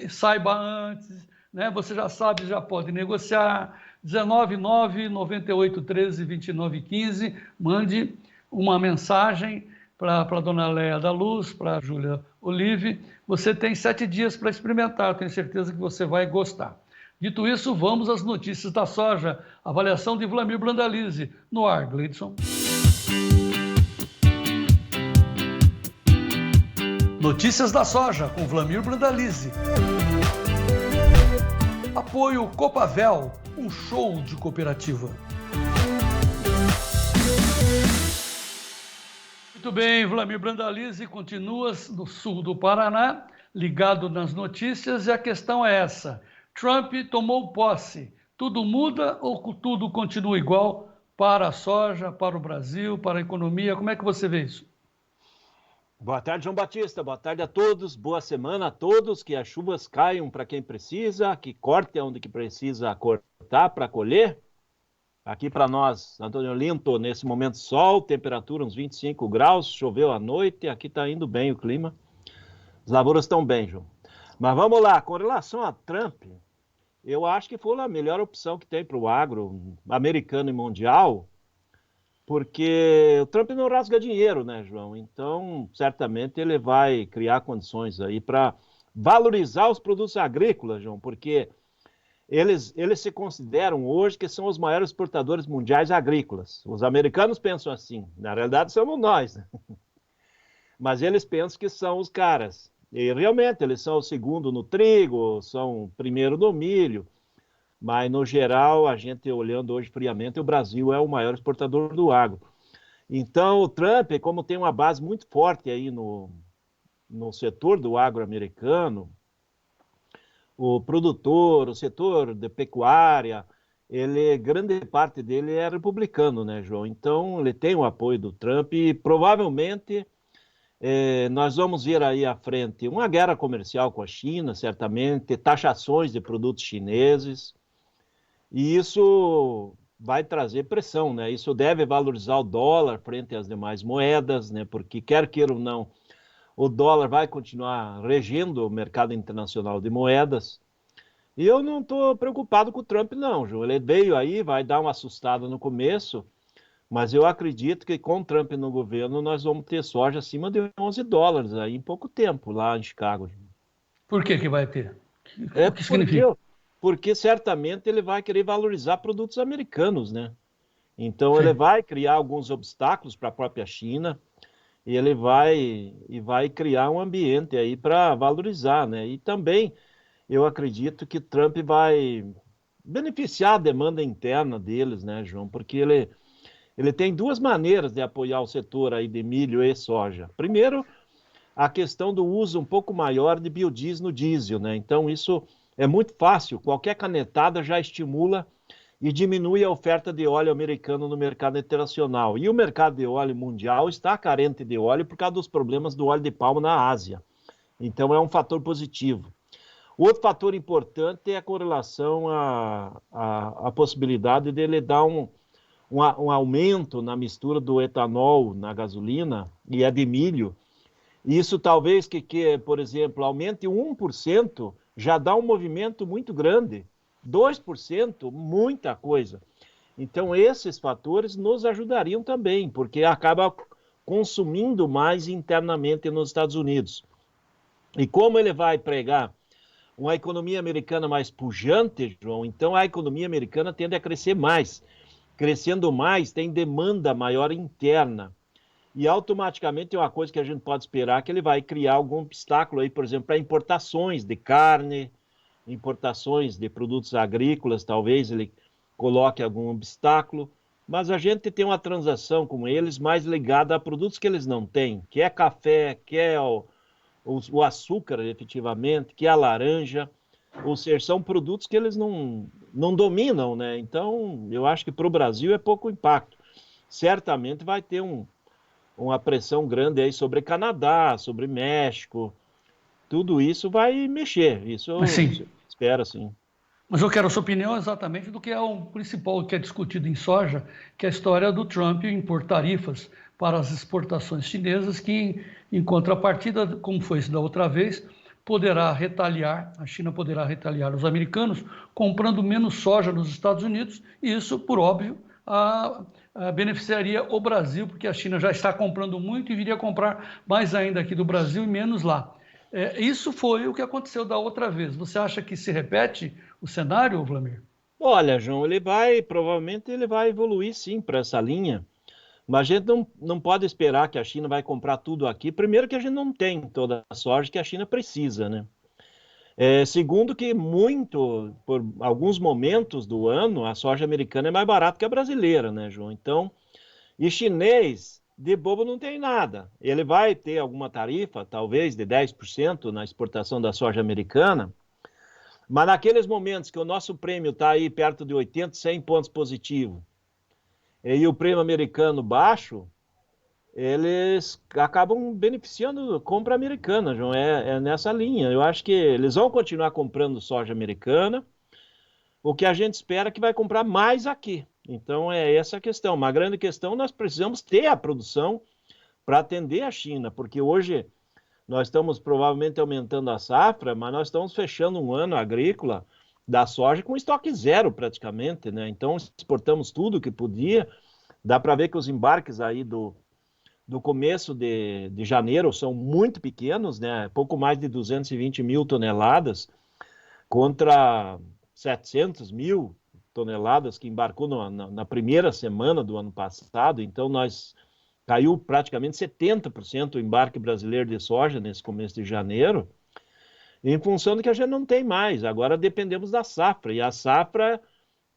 [SPEAKER 2] saiba antes, né? Você já sabe, já pode negociar. 199 98 13 29 15, mande uma mensagem para a dona Léa da Luz, para a Júlia Olive. Você tem 7 dias para experimentar, tenho certeza que você vai gostar. Dito isso, vamos às notícias da soja. Avaliação de Vlamir Brandalize. No ar, Gleidson. Notícias da soja, com Vlamir Brandalize. Apoio Copavel, um show de cooperativa. Muito bem, Vlamir Brandalize continua no sul do Paraná, ligado nas notícias, e a questão é essa. Trump tomou posse. Tudo muda ou tudo continua igual para a soja, para o Brasil, para a economia? Como é que você vê isso?
[SPEAKER 4] Boa tarde, João Batista. Boa tarde a todos. Boa semana a todos. Que as chuvas caiam para quem precisa, que corte onde que precisa cortar para colher. Aqui para nós, Antônio Linto, nesse momento sol, temperatura uns 25 graus, choveu à noite, aqui está indo bem o clima. As lavouras estão bem, João. Mas vamos lá, com relação a Trump, eu acho que foi a melhor opção que tem para o agro americano e mundial, porque o Trump não rasga dinheiro, né, João? Então, certamente ele vai criar condições aí para valorizar os produtos agrícolas, João, porque eles se consideram hoje que são os maiores exportadores mundiais agrícolas. Os americanos pensam assim, na realidade somos nós, né? Mas eles pensam que são os caras. E realmente eles são o segundo no trigo, são o primeiro no milho, mas no geral, a gente olhando hoje friamente, o Brasil é o maior exportador do agro. Então o Trump, como tem uma base muito forte aí no setor do agro americano, o produtor, o setor de pecuária, grande parte dele é republicano, né, João? Então, ele tem o apoio do Trump e provavelmente nós vamos ver aí à frente uma guerra comercial com a China, certamente, taxações de produtos chineses, e isso vai trazer pressão, né? Isso deve valorizar o dólar frente às demais moedas, né? Porque quer queira ou não, o dólar vai continuar regendo o mercado internacional de moedas. E eu não estou preocupado com o Trump, não, João. Ele veio aí, vai dar uma assustada no começo, mas eu acredito que com o Trump no governo nós vamos ter soja acima de $11 aí em pouco tempo, lá em Chicago.
[SPEAKER 2] Por que vai ter? O que significa?
[SPEAKER 4] Porque certamente ele vai querer valorizar produtos americanos, né? Então ele vai criar alguns obstáculos para a própria China, e ele vai criar um ambiente aí para valorizar, né? E também eu acredito que Trump vai beneficiar a demanda interna deles, né, João? Porque ele tem 2 maneiras de apoiar o setor aí de milho e soja. Primeiro, a questão do uso um pouco maior de biodiesel no diesel, né? Então isso é muito fácil, qualquer canetada já estimula e diminui a oferta de óleo americano no mercado internacional. E o mercado de óleo mundial está carente de óleo por causa dos problemas do óleo de palma na Ásia. Então é um fator positivo. Outro fator importante é com relação à possibilidade dele dar um aumento na mistura do etanol na gasolina e a de milho. Isso talvez que, por exemplo, aumente 1%, já dá um movimento muito grande. 2%, muita coisa. Então, esses fatores nos ajudariam também, porque acaba consumindo mais internamente nos Estados Unidos. E como ele vai pregar uma economia americana mais pujante, João, então a economia americana tende a crescer mais. Crescendo mais, tem demanda maior interna. e automaticamente tem uma coisa que a gente pode esperar, que ele vai criar algum obstáculo aí, por exemplo, para importações de carne, importações de produtos agrícolas, talvez ele coloque algum obstáculo, mas a gente tem uma transação com eles mais ligada a produtos que eles não têm, que é café, que é o açúcar, efetivamente, que é a laranja, ou seja, são produtos que eles não dominam, né? Então, eu acho que para o Brasil é pouco impacto. Certamente vai ter uma pressão grande aí sobre Canadá, sobre México, tudo isso vai mexer, isso eu
[SPEAKER 2] Mas sim,
[SPEAKER 4] espero, sim.
[SPEAKER 2] mas eu quero a sua opinião exatamente do que é o principal que é discutido em soja, que é a história do Trump impor tarifas para as exportações chinesas, que, em contrapartida, como foi isso da outra vez, poderá retaliar, a China poderá retaliar os americanos comprando menos soja nos Estados Unidos, e isso, por óbvio, beneficiaria o Brasil, porque a China já está comprando muito e viria comprar mais ainda aqui do Brasil e menos lá. Isso foi o que aconteceu da outra vez. Você acha que se repete o cenário, Vlamir?
[SPEAKER 4] Olha, João, provavelmente ele vai evoluir sim para essa linha, mas a gente não pode esperar que a China vai comprar tudo aqui. Primeiro que a gente não tem toda a soja que a China precisa, né? Segundo que por alguns momentos do ano, a soja americana é mais barata que a brasileira, né, João? Então, e chinês, de bobo não tem nada. Ele vai ter alguma tarifa, talvez de 10% na exportação da soja americana, mas naqueles momentos que o nosso prêmio está aí perto de 80, 100 pontos positivos, e o prêmio americano baixo, eles acabam beneficiando a compra americana, João. É nessa linha. Eu acho que eles vão continuar comprando soja americana, o que a gente espera que vai comprar mais aqui. Então é essa a questão. Uma grande questão, nós precisamos ter a produção para atender a China, porque hoje nós estamos provavelmente aumentando a safra, mas nós estamos fechando um ano agrícola da soja com estoque zero praticamente, né? Então exportamos tudo que podia. Dá para ver que os embarques aí do começo de janeiro são muito pequenos, né? Pouco mais de 220 mil toneladas contra 700 mil toneladas que embarcou na primeira semana do ano passado. Então, caiu praticamente 70% o embarque brasileiro de soja nesse começo de janeiro, em função de que a gente não tem mais. Agora dependemos da safra, e a safra,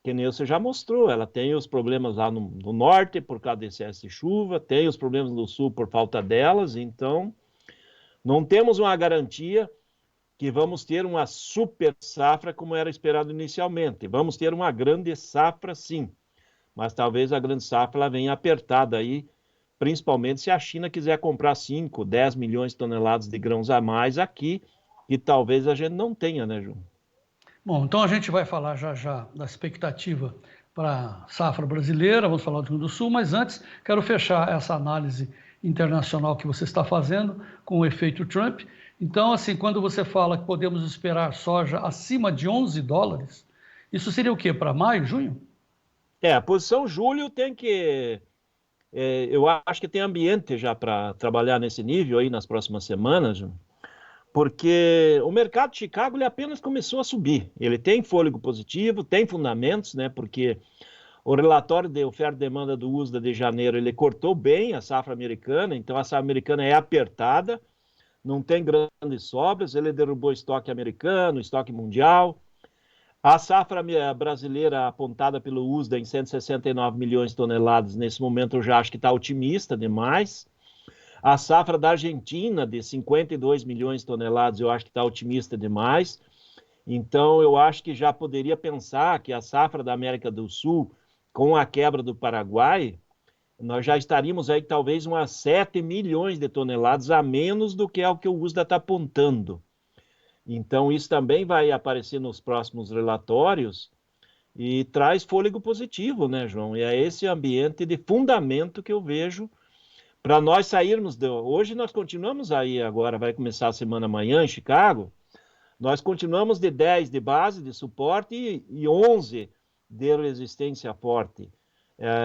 [SPEAKER 4] que nem você já mostrou, ela tem os problemas lá no norte por causa do excesso de chuva, tem os problemas no sul por falta delas, então não temos uma garantia que vamos ter uma super safra como era esperado inicialmente. Vamos ter uma grande safra, sim, mas talvez a grande safra ela venha apertada aí, principalmente se a China quiser comprar 5, 10 milhões de toneladas de grãos a mais aqui, que talvez a gente não tenha, né, João?
[SPEAKER 2] Bom, então a gente vai falar já já da expectativa para a safra brasileira, vamos falar do Rio Grande do Sul, mas antes quero fechar essa análise internacional que você está fazendo com o efeito Trump. Então, assim, quando você fala que podemos esperar soja acima de 11 dólares, isso seria o quê? Para maio, junho?
[SPEAKER 4] A posição julho tem que... eu acho que tem ambiente já para trabalhar nesse nível aí nas próximas semanas, João, porque o mercado de Chicago ele apenas começou a subir. Ele tem fôlego positivo, tem fundamentos, né? Porque o relatório de oferta e demanda do USDA de janeiro, ele cortou bem a safra americana, então a safra americana é apertada, não tem grandes sobras, ele derrubou estoque americano, estoque mundial. A safra brasileira apontada pelo USDA em 169 milhões de toneladas, nesse momento eu já acho que está otimista demais. A safra da Argentina, de 52 milhões de toneladas, eu acho que está otimista demais. Então, eu acho que já poderia pensar que a safra da América do Sul, com a quebra do Paraguai, nós já estaríamos aí talvez umas 7 milhões de toneladas a menos do que é o que o USDA está apontando. Então, isso também vai aparecer nos próximos relatórios e traz fôlego positivo, né, João? E é esse ambiente de fundamento que eu vejo para nós sairmos. Hoje nós continuamos aí, agora vai começar a semana amanhã em Chicago, nós continuamos de 10 de base, de suporte, e 11 de resistência forte.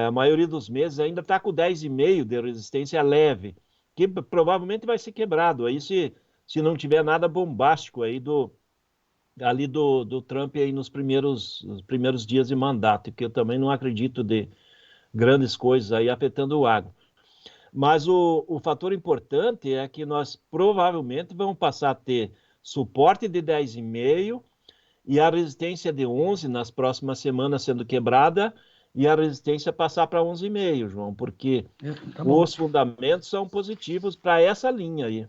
[SPEAKER 4] A maioria dos meses ainda está com 10,5 de resistência leve, que provavelmente vai ser quebrado, aí se não tiver nada bombástico aí do Trump aí nos primeiros dias de mandato, que eu também não acredito de grandes coisas aí afetando o agro. Mas o fator importante é que nós provavelmente vamos passar a ter suporte de 10,5 e a resistência de 11 nas próximas semanas sendo quebrada e a resistência passar para 11,5, João, porque
[SPEAKER 2] Tá bom.
[SPEAKER 4] os fundamentos são positivos para essa linha aí.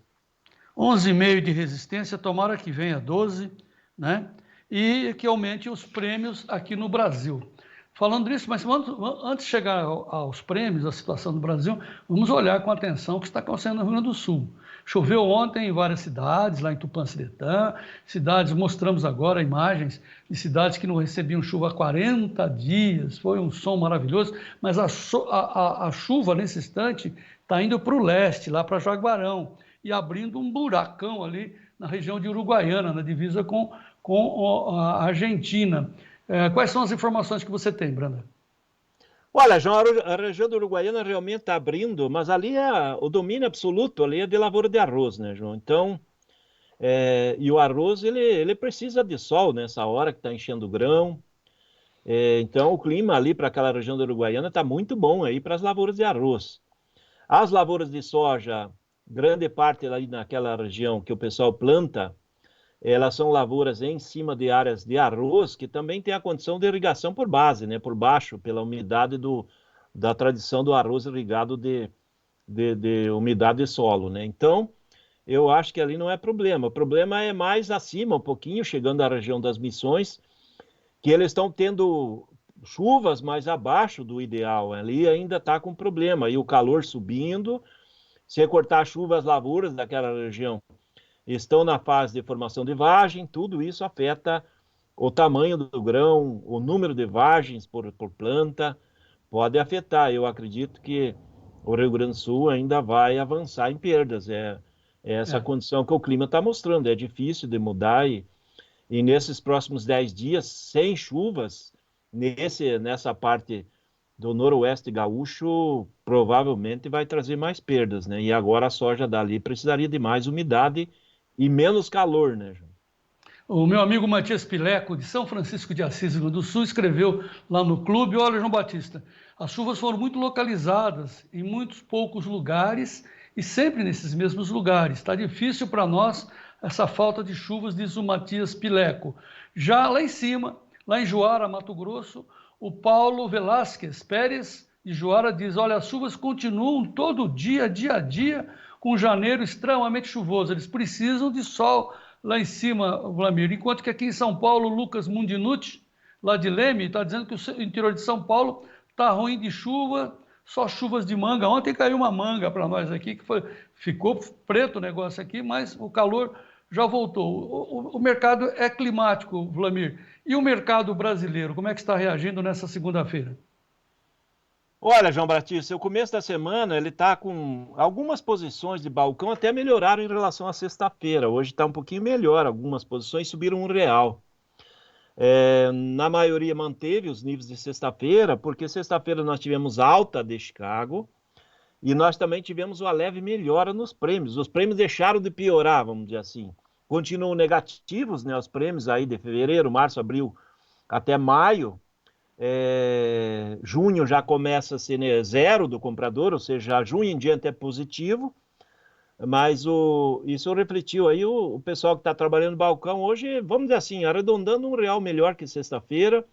[SPEAKER 2] 11,5 de resistência, tomara que venha 12, né? E que aumente os prêmios aqui no Brasil. Falando nisso, mas antes de chegar aos prêmios, a situação do Brasil, vamos olhar com atenção o que está acontecendo no Rio Grande do Sul. Choveu ontem em várias cidades, lá em Tupã-Siretã, mostramos agora imagens de cidades que não recebiam chuva há 40 dias, foi um som maravilhoso, mas a chuva nesse instante está indo para o leste, lá para Jaguarão, e abrindo um buracão ali na região de Uruguaiana, na divisa com a Argentina. Quais são as informações que você tem, Branda?
[SPEAKER 4] Olha, João, a região do Uruguaiana realmente está abrindo, mas ali o domínio absoluto ali é de lavoura de arroz, né, João? Então, e o arroz, ele precisa de sol nessa hora que está enchendo o grão. Então, o clima ali para aquela região do Uruguaiana está muito bom aí para as lavouras de arroz. As lavouras de soja, grande parte ali naquela região que o pessoal planta, elas são lavouras em cima de áreas de arroz, que também tem a condição de irrigação por base, né, por baixo, pela umidade da tradição do arroz irrigado de umidade de solo, né? Então, eu acho que ali não é problema. O problema é mais acima, um pouquinho, chegando à região das Missões, que eles estão tendo chuvas mais abaixo do ideal. Ali ainda está com problema. E o calor subindo, se cortar a chuva, as lavouras daquela região estão na fase de formação de vagem, tudo isso afeta o tamanho do grão, o número de vagens por planta, pode afetar. Eu acredito que o Rio Grande do Sul ainda vai avançar em perdas. É essa condição que o clima está mostrando. É difícil de mudar e nesses próximos 10 dias, sem chuvas, nessa parte do noroeste gaúcho, provavelmente vai trazer mais perdas, né? E agora a soja dali precisaria de mais umidade e menos calor, né, João?
[SPEAKER 2] O meu amigo Matias Pileco, de São Francisco de Assis, Rio Grande do Sul, escreveu lá no clube: olha, João Batista, as chuvas foram muito localizadas em muitos poucos lugares e sempre nesses mesmos lugares. Está difícil para nós essa falta de chuvas, diz o Matias Pileco. Já lá em cima, lá em Juara, Mato Grosso, o Paulo Velasquez Pérez de Juara diz: olha, as chuvas continuam todo dia, dia a dia, com janeiro extremamente chuvoso. Eles precisam de sol lá em cima, Vlamir. Enquanto que aqui em São Paulo, Lucas Mundinucci, lá de Leme, está dizendo que o interior de São Paulo está ruim de chuva, só chuvas de manga. Ontem caiu uma manga para nós aqui, ficou preto o negócio aqui, mas o calor já voltou. O mercado é climático, Vlamir. E o mercado brasileiro, como é que está reagindo nessa segunda-feira?
[SPEAKER 4] Olha, João Batista, o começo da semana ele está com algumas posições de balcão até melhoraram em relação à sexta-feira. Hoje está um pouquinho melhor, algumas posições subiram R$1. Na maioria manteve os níveis de sexta-feira, porque sexta-feira nós tivemos alta de Chicago e nós também tivemos uma leve melhora nos prêmios. Os prêmios deixaram de piorar, vamos dizer assim. Continuam negativos, né, os prêmios aí de fevereiro, março, abril até maio. Junho já começa a ser, né, zero do comprador, ou seja, junho em diante é positivo, mas isso refletiu aí o pessoal que está trabalhando no balcão hoje, vamos dizer assim, arredondando R$1 melhor que sexta-feira.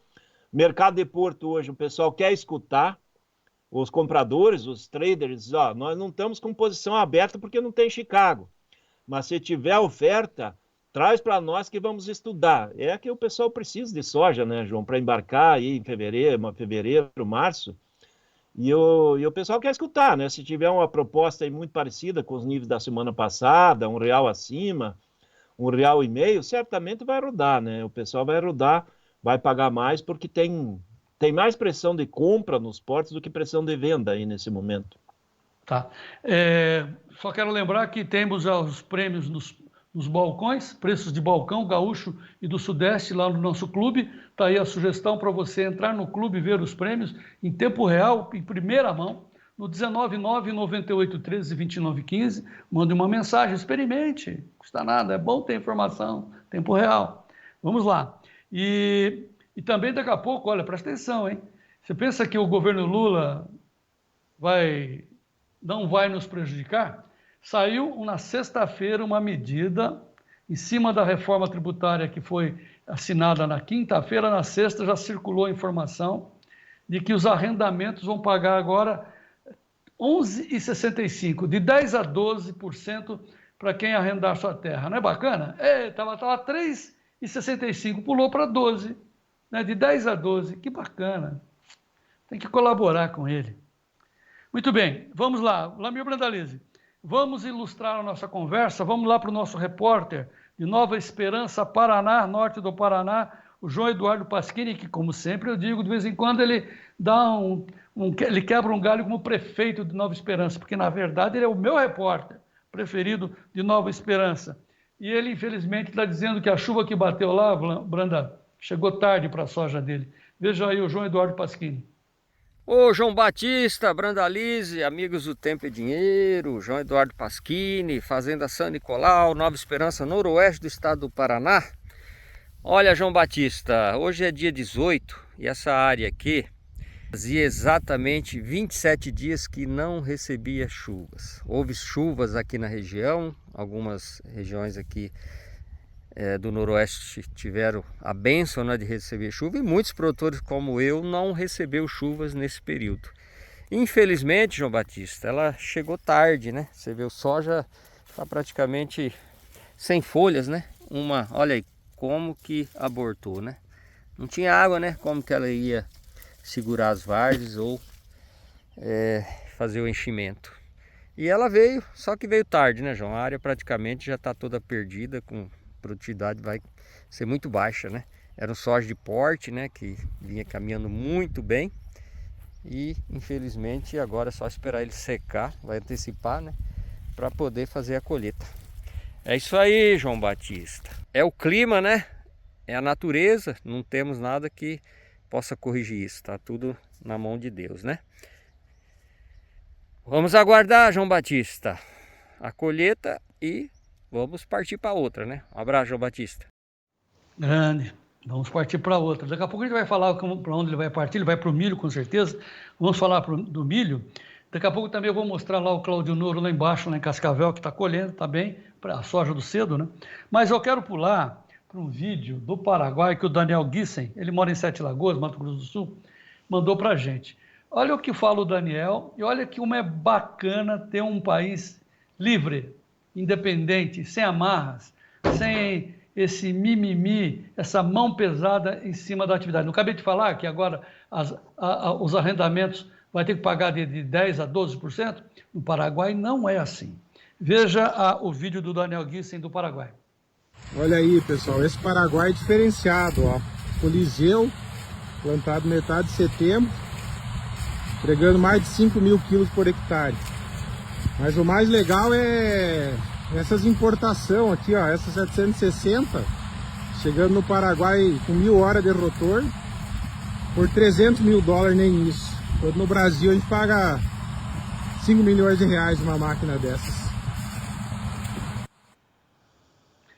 [SPEAKER 4] Mercado de Porto hoje, o pessoal quer escutar os compradores, os traders, nós não estamos com posição aberta porque não tem Chicago, mas se tiver oferta, traz para nós que vamos estudar. É que o pessoal precisa de soja, né, João, para embarcar aí em fevereiro, março. E o pessoal quer escutar, né? Se tiver uma proposta aí muito parecida com os níveis da semana passada, R$1 acima, R$1,50, certamente vai rodar, né? O pessoal vai rodar, vai pagar mais, porque tem mais pressão de compra nos portos do que pressão de venda aí nesse momento.
[SPEAKER 2] Tá. Só quero lembrar que temos os prêmios nos balcões, preços de balcão gaúcho e do Sudeste lá no nosso clube. Está aí a sugestão para você entrar no clube e ver os prêmios em tempo real, em primeira mão, no 199-9813-2915. Mande uma mensagem, experimente, não custa nada, é bom ter informação, tempo real. Vamos lá. E também daqui a pouco, olha, presta atenção, hein? Você pensa que o governo Lula vai não vai nos prejudicar? Saiu na sexta-feira uma medida em cima da reforma tributária que foi assinada na quinta-feira, na sexta já circulou a informação de que os arrendamentos vão pagar agora 11,65%, de 10% a 12% para quem arrendar sua terra. Não é bacana? Estava 3,65%, pulou para 12%, né? De 10% a 12%, que bacana. Tem que colaborar com ele. Muito bem, vamos lá. Lamir Brandalize, vamos ilustrar a nossa conversa, vamos lá para o nosso repórter de Nova Esperança, Paraná, norte do Paraná, o João Eduardo Pasquini, que, como sempre eu digo, de vez em quando ele dá ele quebra um galho como prefeito de Nova Esperança, porque, na verdade, ele é o meu repórter preferido de Nova Esperança. E ele, infelizmente, está dizendo que a chuva que bateu lá, Branda, chegou tarde para a soja dele. Veja aí o João Eduardo Pasquini.
[SPEAKER 8] Ô João Batista, Brandalize, amigos do Tempo e Dinheiro, João Eduardo Pasquini, Fazenda São Nicolau, Nova Esperança, noroeste do estado do Paraná. Olha, João Batista, hoje é dia 18 e essa área aqui fazia exatamente 27 dias que não recebia chuvas. Houve chuvas aqui na região, algumas regiões aqui do noroeste tiveram a bênção, né, de receber chuva, e muitos produtores como eu não recebeu chuvas nesse período. Infelizmente, João Batista, ela chegou tarde, né? Você vê, o soja está praticamente sem folhas, né? Olha aí como que abortou, né? Não tinha água, né? Como que ela ia segurar as várzeas ou fazer o enchimento. E ela veio, só que veio tarde, né, João? A área praticamente já está toda perdida, com produtividade vai ser muito baixa, né? Era um soja de porte, né, que vinha caminhando muito bem e infelizmente agora é só esperar ele secar, vai antecipar, né, para poder fazer a colheita. É isso aí, João Batista. É o clima, né? É a natureza, não temos nada que possa corrigir isso, tá tudo na mão de Deus, né? Vamos aguardar, João Batista, a colheita e vamos partir para outra, né? Um abraço, João Batista.
[SPEAKER 2] Grande. Vamos partir para outra. Daqui a pouco a gente vai falar para onde ele vai partir. Ele vai para o milho, com certeza. Vamos falar do milho. Daqui a pouco também eu vou mostrar lá o Claudio Noro lá embaixo, lá em Cascavel, que está colhendo, tá bem, para a soja do cedo, né? Mas eu quero pular para um vídeo do Paraguai que o Daniel Gissen, ele mora em Sete Lagoas, Mato Grosso do Sul, mandou para a gente. Olha o que fala o Daniel e olha como é bacana ter um país livre, independente, sem amarras, sem esse mimimi, essa mão pesada em cima da atividade. Não acabei de falar que agora os arrendamentos vai ter que pagar de 10% a 12%? No Paraguai não é assim. Veja o vídeo do Daniel Gissen do Paraguai.
[SPEAKER 9] Olha aí, pessoal, esse Paraguai é diferenciado, ó. Coliseu, plantado metade de setembro, entregando mais de 5 mil quilos por hectare. Mas o mais legal é essas importações aqui, ó, essa 760, chegando no Paraguai com 1.000 horas de rotor, por 300 mil dólares, nem isso. Quando no Brasil a gente paga 5 milhões de reais uma máquina dessas.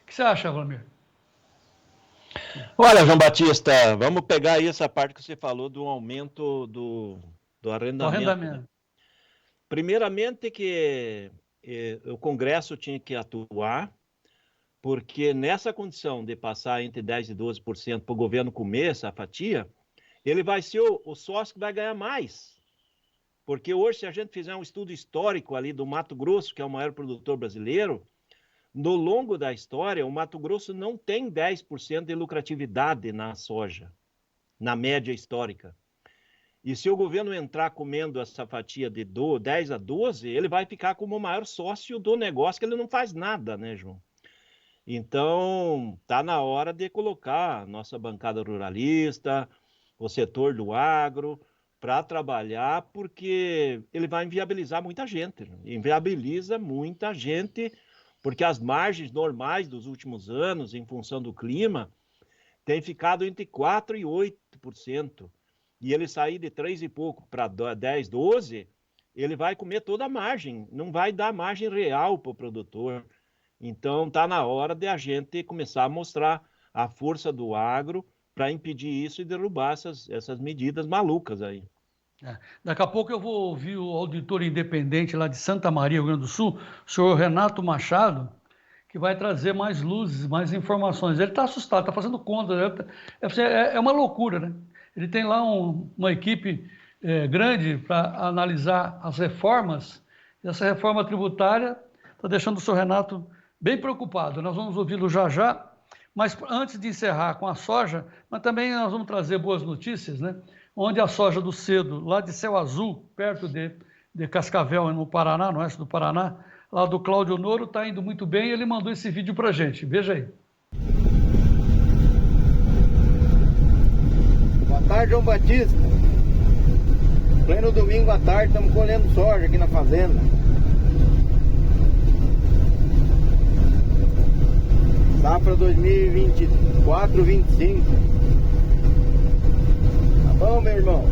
[SPEAKER 2] O que você acha, Vlamir?
[SPEAKER 4] Olha, João Batista, vamos pegar aí essa parte que você falou do aumento do arrendamento. Né? Primeiramente que o Congresso tinha que atuar, porque nessa condição de passar entre 10% e 12% para o governo comer essa fatia, ele vai ser o sócio que vai ganhar mais. Porque hoje, se a gente fizer um estudo histórico ali do Mato Grosso, que é o maior produtor brasileiro, no longo da história, o Mato Grosso não tem 10% de lucratividade na soja, na média histórica. E se o governo entrar comendo essa fatia de 10 a 12, ele vai ficar como o maior sócio do negócio, que ele não faz nada, né, João? Então, está na hora de colocar a nossa bancada ruralista, o setor do agro, para trabalhar, porque ele vai inviabilizar muita gente. Inviabiliza muita gente, porque as margens normais dos últimos anos, em função do clima, têm ficado entre 4% e 8%. E ele sair de 3 e pouco para 10, 12, ele vai comer toda a margem, não vai dar margem real para o produtor. Então, está na hora de a gente começar a mostrar a força do agro para impedir isso e derrubar essas medidas malucas aí.
[SPEAKER 2] Daqui a pouco eu vou ouvir o auditor independente lá de Santa Maria, Rio Grande do Sul, o senhor Renato Machado, que vai trazer mais luzes, mais informações. Ele está assustado, está fazendo conta. É uma loucura, né? Ele tem lá uma equipe grande para analisar as reformas, e essa reforma tributária está deixando o senhor Renato bem preocupado. Nós vamos ouvi-lo já já, mas antes de encerrar com a soja, mas também nós vamos trazer boas notícias, né? Onde a soja do Cedo, lá de Céu Azul, perto de Cascavel, no Paraná, no oeste do Paraná, lá do Cláudio Noro, está indo muito bem, e ele mandou esse vídeo para a gente. Veja aí.
[SPEAKER 10] Boa tarde, João Batista. Pleno domingo à tarde, estamos colhendo soja aqui na fazenda. Safra 2024-25. Tá bom, meu irmão?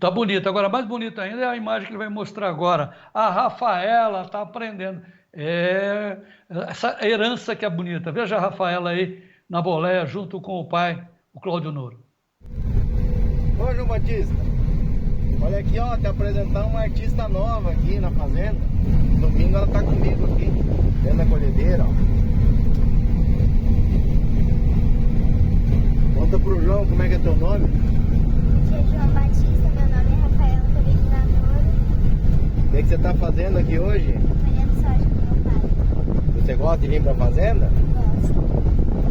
[SPEAKER 2] Tá bonito. Agora, mais bonito ainda é a imagem que ele vai mostrar agora. A Rafaela está aprendendo. Essa herança que é bonita. Veja a Rafaela aí na boleia, junto com o pai, o Cláudio Noro.
[SPEAKER 10] Ô, João Batista, olha aqui, ó, te apresentar uma artista nova aqui na fazenda. Domingo ela tá comigo aqui, dentro da colhedeira, ó. Conta pro João como é que é teu nome.
[SPEAKER 11] Sou João Batista, meu nome é Rafaela Torres.
[SPEAKER 10] O que você tá fazendo aqui hoje?
[SPEAKER 11] Colhendo soja com meu pai.
[SPEAKER 10] Você gosta de vir pra fazenda?
[SPEAKER 11] Gosto.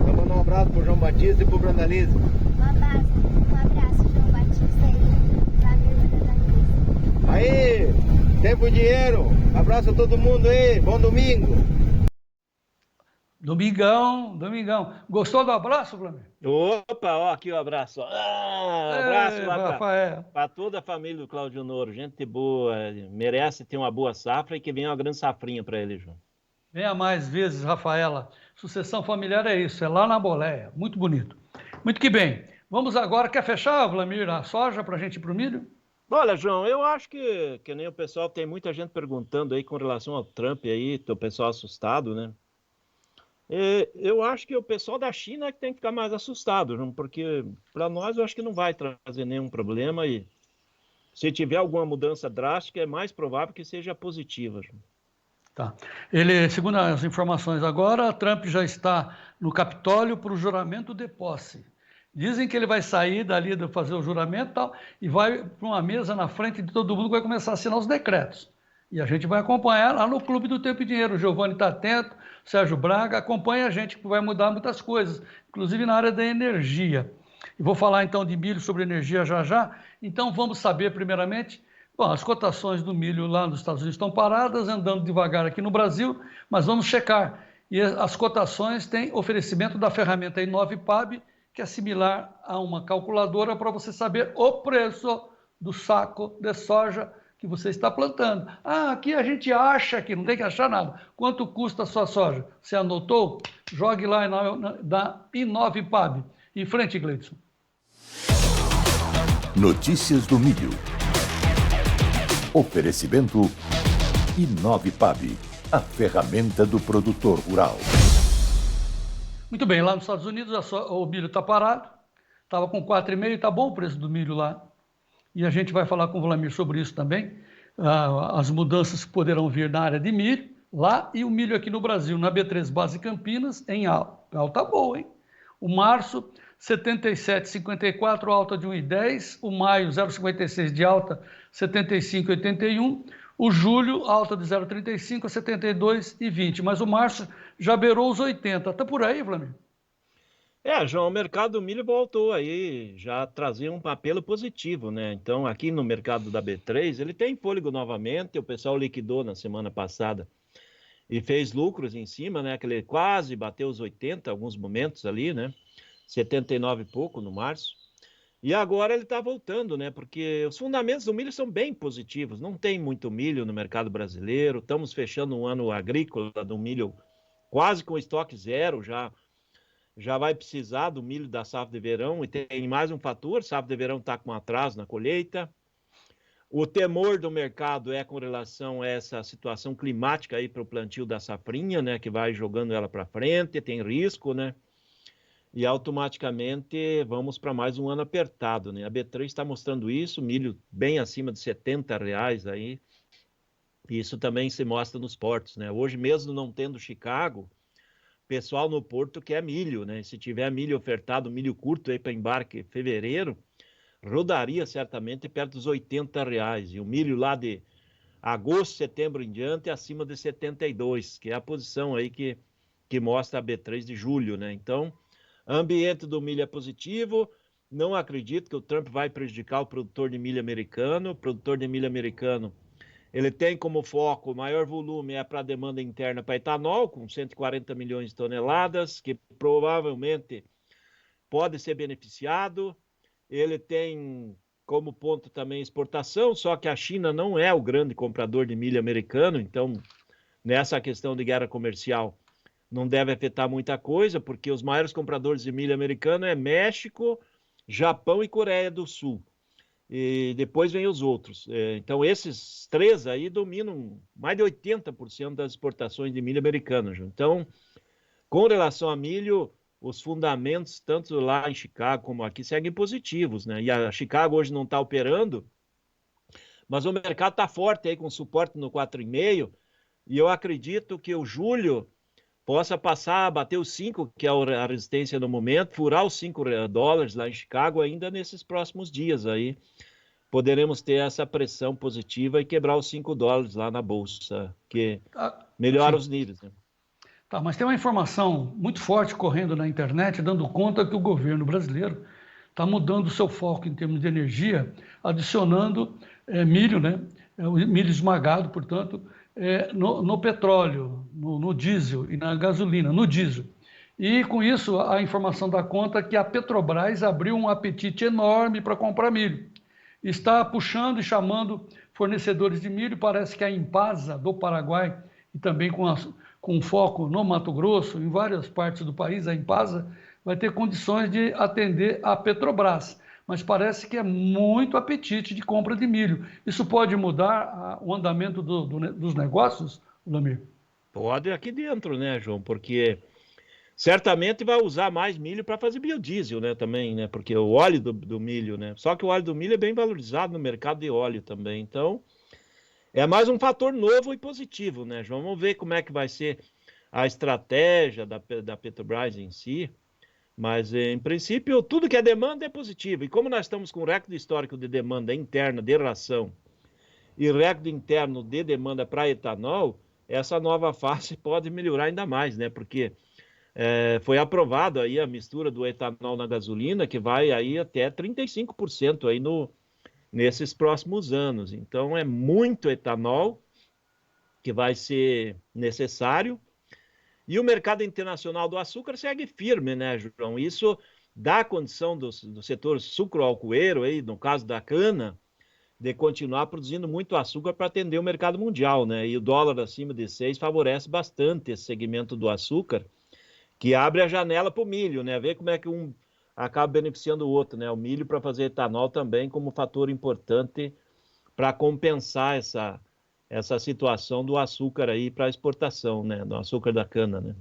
[SPEAKER 10] Então manda um abraço pro João Batista e pro Brandalize.
[SPEAKER 11] Um abraço, João Batista e Wagner Brandalize.
[SPEAKER 10] Aí, tempo e dinheiro. Abraço a todo mundo aí, bom domingo.
[SPEAKER 2] Domingão. Gostou do abraço, Flamengo?
[SPEAKER 4] Opa, ó, aqui o abraço. Abraço
[SPEAKER 2] Rafael.
[SPEAKER 4] para toda a família do Cláudio Noro. Gente boa, merece ter uma boa safra e que venha uma grande safrinha para ele, João.
[SPEAKER 2] Venha mais vezes, Rafaela. Sucessão familiar é isso, é lá na boleia. Muito bonito. Muito que bem. Vamos agora, quer fechar, Vlamir, a soja para a gente ir para o milho?
[SPEAKER 4] Olha, João, eu acho que nem o pessoal, tem muita gente perguntando aí com relação ao Trump aí, o pessoal assustado, né? Eu acho que o pessoal da China é que tem que ficar mais assustado, João, porque para nós eu acho que não vai trazer nenhum problema e se tiver alguma mudança drástica é mais provável que seja positiva, João.
[SPEAKER 2] Tá. Ele, segundo as informações agora, Trump já está no Capitólio para o juramento de posse. Dizem que ele vai sair dali de fazer o juramento e tal, e vai para uma mesa na frente de todo mundo que vai começar a assinar os decretos. E a gente vai acompanhar lá no Clube do Tempo e Dinheiro. O Giovanni está atento, o Sérgio Braga, acompanha a gente que vai mudar muitas coisas, inclusive na área da energia. E vou falar então de milho, sobre energia já já. Então vamos saber primeiramente, bom, as cotações do milho lá nos Estados Unidos estão paradas, andando devagar aqui no Brasil, mas vamos checar. E as cotações têm oferecimento da ferramenta I9PAB, que é similar a uma calculadora para você saber o preço do saco de soja que você está plantando. Aqui a gente acha que não tem que achar nada. Quanto custa a sua soja? Você anotou? Jogue lá da I9PAB. Em frente, Gleidson.
[SPEAKER 1] Notícias do milho. Oferecimento I9PAB, a ferramenta do produtor rural.
[SPEAKER 2] Muito bem, lá nos Estados Unidos o milho está parado, estava com 4,5, está bom o preço do milho lá. E a gente vai falar com o Vlamir sobre isso também, as mudanças que poderão vir na área de milho, lá e o milho aqui no Brasil, na B3 Base Campinas, em alta boa, hein? O março, 77,54, alta de 1,10, o maio, 0,56 de alta, 75,81, o julho, alta de 0,35 a 72,20, mas o março já beirou os 80. Está por aí, Flamengo?
[SPEAKER 4] João, o mercado do milho voltou aí, já trazia um apelo positivo, né? Então, aqui no mercado da B3, ele tem fôlego novamente, o pessoal liquidou na semana passada e fez lucros em cima, né? Que ele quase bateu os 80, alguns momentos ali, né? 79 e pouco no março. E agora ele está voltando, né? Porque os fundamentos do milho são bem positivos. Não tem muito milho no mercado brasileiro. Estamos fechando um ano agrícola do milho quase com estoque zero. Já vai precisar do milho da safra de verão. E tem mais um fator: safra de verão está com atraso na colheita. O temor do mercado é com relação a essa situação climática aí para o plantio da safrinha, né? Que vai jogando ela para frente. Tem risco, né? e automaticamente vamos para mais um ano apertado, né? A B3 está mostrando isso, milho bem acima de R$ 70 aí, e isso também se mostra nos portos, né? Hoje mesmo não tendo Chicago, o pessoal no porto quer milho, né? Se tiver milho ofertado, milho curto aí para embarque em fevereiro, rodaria certamente perto dos R$ 80, e o milho lá de agosto, setembro em diante acima de 72, que é a posição aí que mostra a B3 de julho, né? Então, ambiente do milho é positivo, não acredito que o Trump vai prejudicar o produtor de milho americano. O produtor de milho americano, ele tem como foco, o maior volume é para a demanda interna para etanol, com 140 milhões de toneladas, que provavelmente pode ser beneficiado. Ele tem como ponto também exportação, só que a China não é o grande comprador de milho americano, então nessa questão de guerra comercial não deve afetar muita coisa, porque os maiores compradores de milho americano é México, Japão e Coreia do Sul. E depois vem os outros. Então esses três aí dominam mais de 80% das exportações de milho americano. Então, com relação a milho, os fundamentos, tanto lá em Chicago como aqui, seguem positivos, né? E a Chicago hoje não está operando, mas o mercado está forte aí, com suporte no 4,5, e eu acredito que o julho possa passar a bater os 5, que é a resistência no momento, furar os $5 lá em Chicago ainda nesses próximos dias aí. Poderemos ter essa pressão positiva e quebrar os $5 lá na Bolsa, que melhora os níveis, né?
[SPEAKER 2] Tá, mas tem uma informação muito forte correndo na internet, dando conta que o governo brasileiro está mudando o seu foco em termos de energia, adicionando milho, né? O milho esmagado, portanto, no petróleo, no diesel e na gasolina, no diesel. E com isso a informação dá conta que a Petrobras abriu um apetite enorme para comprar milho. Está puxando e chamando fornecedores de milho, parece que a Impasa do Paraguai, e também com foco no Mato Grosso, em várias partes do país, a Impasa vai ter condições de atender a Petrobras. Mas parece que é muito apetite de compra de milho. Isso pode mudar o andamento dos negócios, Vladimir?
[SPEAKER 4] Pode aqui dentro, né, João? Porque certamente vai usar mais milho para fazer biodiesel, né, também, né? Porque o óleo do milho, né? Só que o óleo do milho é bem valorizado no mercado de óleo também. Então, é mais um fator novo e positivo, né, João? Vamos ver como é que vai ser a estratégia da Petrobras em si. Mas, em princípio, tudo que é demanda é positivo. E como nós estamos com recorde histórico de demanda interna de ração e recorde interno de demanda para etanol, essa nova fase pode melhorar ainda mais, né? Porque foi aprovada aí a mistura do etanol na gasolina, que vai aí até 35% aí nesses próximos anos. Então, é muito etanol que vai ser necessário. E o mercado internacional do açúcar segue firme, né, João? Isso dá condição do setor sucroalcooeiro, aí, no caso da cana, de continuar produzindo muito açúcar para atender o mercado mundial, né? E o dólar acima de 6 favorece bastante esse segmento do açúcar, que abre a janela para o milho, né? Ver como é que um acaba beneficiando o outro, né? O milho para fazer etanol também como fator importante para compensar essa situação do açúcar aí para exportação, né? Do açúcar da cana, né?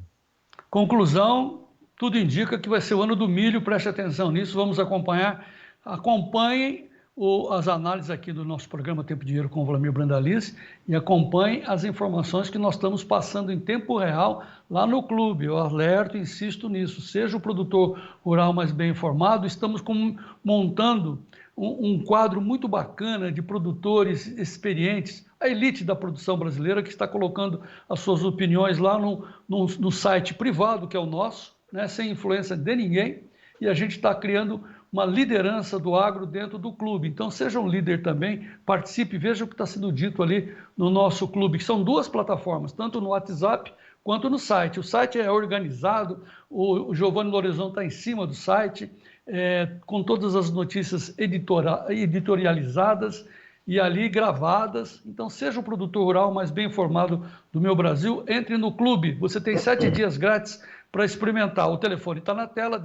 [SPEAKER 2] Conclusão, tudo indica que vai ser o ano do milho, preste atenção nisso, vamos acompanhar. Acompanhem as análises aqui do nosso programa Tempo e Dinheiro com o Vladimir Brandalize e acompanhem as informações que nós estamos passando em tempo real lá no clube. Eu alerto, insisto nisso, seja o produtor rural mais bem informado, estamos montando um quadro muito bacana de produtores experientes, a elite da produção brasileira, que está colocando as suas opiniões lá no site privado, que é o nosso, né, sem influência de ninguém, e a gente está criando uma liderança do agro dentro do clube. Então, seja um líder também, participe, veja o que está sendo dito ali no nosso clube, que são duas plataformas, tanto no WhatsApp quanto no site. O site é organizado, o Giovanni Lorenzon está em cima do site, com todas as notícias editorializadas e ali gravadas. Então, seja o produtor rural mais bem informado do meu Brasil, entre no clube. Você tem 7 dias grátis para experimentar. O telefone está na tela,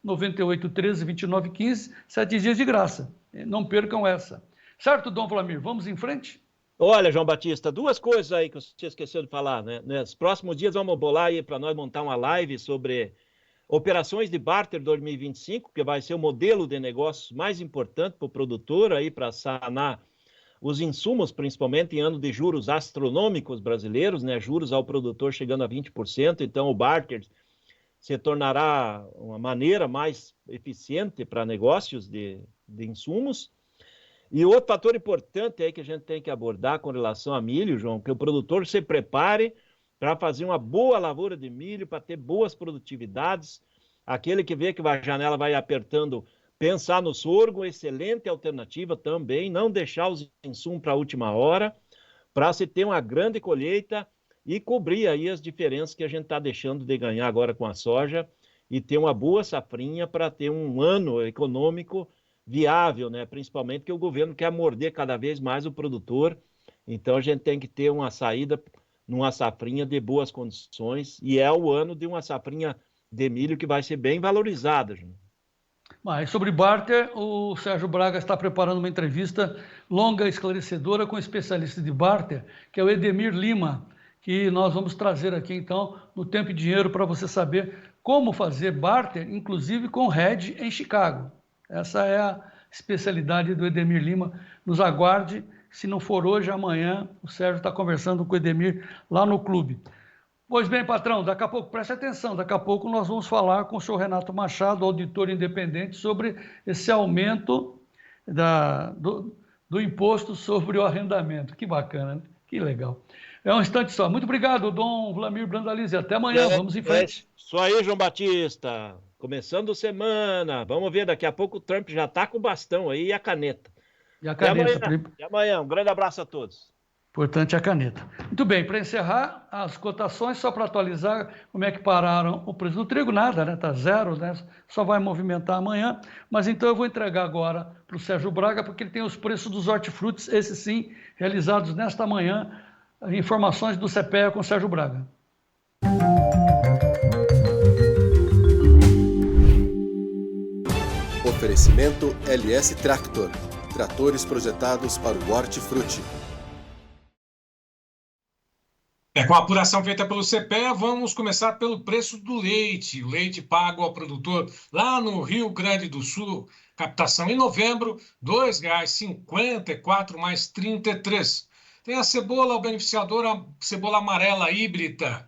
[SPEAKER 2] 199-9813-2915, 7 dias de graça. Não percam essa. Certo, Dom Vladimir? Vamos em frente?
[SPEAKER 4] Olha, João Batista, duas coisas aí que você esqueceu de falar, né? Nos próximos dias vamos bolar aí para nós montar uma live sobre operações de barter 2025, que vai ser o modelo de negócios mais importante para o produtor aí para sanar os insumos, principalmente em ano de juros astronômicos brasileiros, né? Juros ao produtor chegando a 20%, então o barter se tornará uma maneira mais eficiente para negócios de insumos. E outro fator importante aí que a gente tem que abordar com relação a milho, João, que o produtor se prepare para fazer uma boa lavoura de milho, para ter boas produtividades. Aquele que vê que a janela vai apertando, pensar no sorgo, excelente alternativa também, não deixar os insumos para a última hora, para se ter uma grande colheita e cobrir aí as diferenças que a gente está deixando de ganhar agora com a soja e ter uma boa safrinha para ter um ano econômico viável, né? Principalmente que o governo quer morder cada vez mais o produtor, então a gente tem que ter uma saída numa safrinha de boas condições e é o ano de uma safrinha de milho que vai ser bem valorizada, João.
[SPEAKER 2] Mas sobre barter, o Sérgio Braga está preparando uma entrevista longa e esclarecedora com o especialista de barter, que é o Edemir Lima, que nós vamos trazer aqui então no Tempo e Dinheiro para você saber como fazer barter, inclusive com hedge em Chicago. Essa é a especialidade do Edemir Lima. Nos aguarde, se não for hoje, amanhã, o Sérgio está conversando com o Edemir lá no clube. Pois bem, patrão, daqui a pouco, preste atenção, daqui a pouco nós vamos falar com o senhor Renato Machado, auditor independente, sobre esse aumento do imposto sobre o arrendamento. Que bacana, né? Que legal. É um instante só. Muito obrigado, Dom Vlamir Brandalize. Até amanhã, vamos em frente.
[SPEAKER 4] Isso aí, João Batista. Começando semana. Vamos ver, daqui a pouco o Trump já está com o bastão aí e a caneta.
[SPEAKER 2] E a caneta.
[SPEAKER 4] Até amanhã. Um grande abraço a todos.
[SPEAKER 2] Importante a caneta. Muito bem, para encerrar as cotações, só para atualizar como é que pararam o preço do trigo, nada, né? Está zero, né? Só vai movimentar amanhã. Mas então eu vou entregar agora para o Sérgio Braga, porque ele tem os preços dos hortifrutis, esses sim, realizados nesta manhã. Informações do CPEA com o Sérgio Braga.
[SPEAKER 12] Oferecimento LS Tractor. Tratores projetados para o hortifruti.
[SPEAKER 3] Com a apuração feita pelo CPEA, vamos começar pelo preço do leite. O leite pago ao produtor lá no Rio Grande do Sul, captação em novembro, R$ 2,54 mais 33. Tem a cebola, o beneficiador, a cebola amarela híbrida,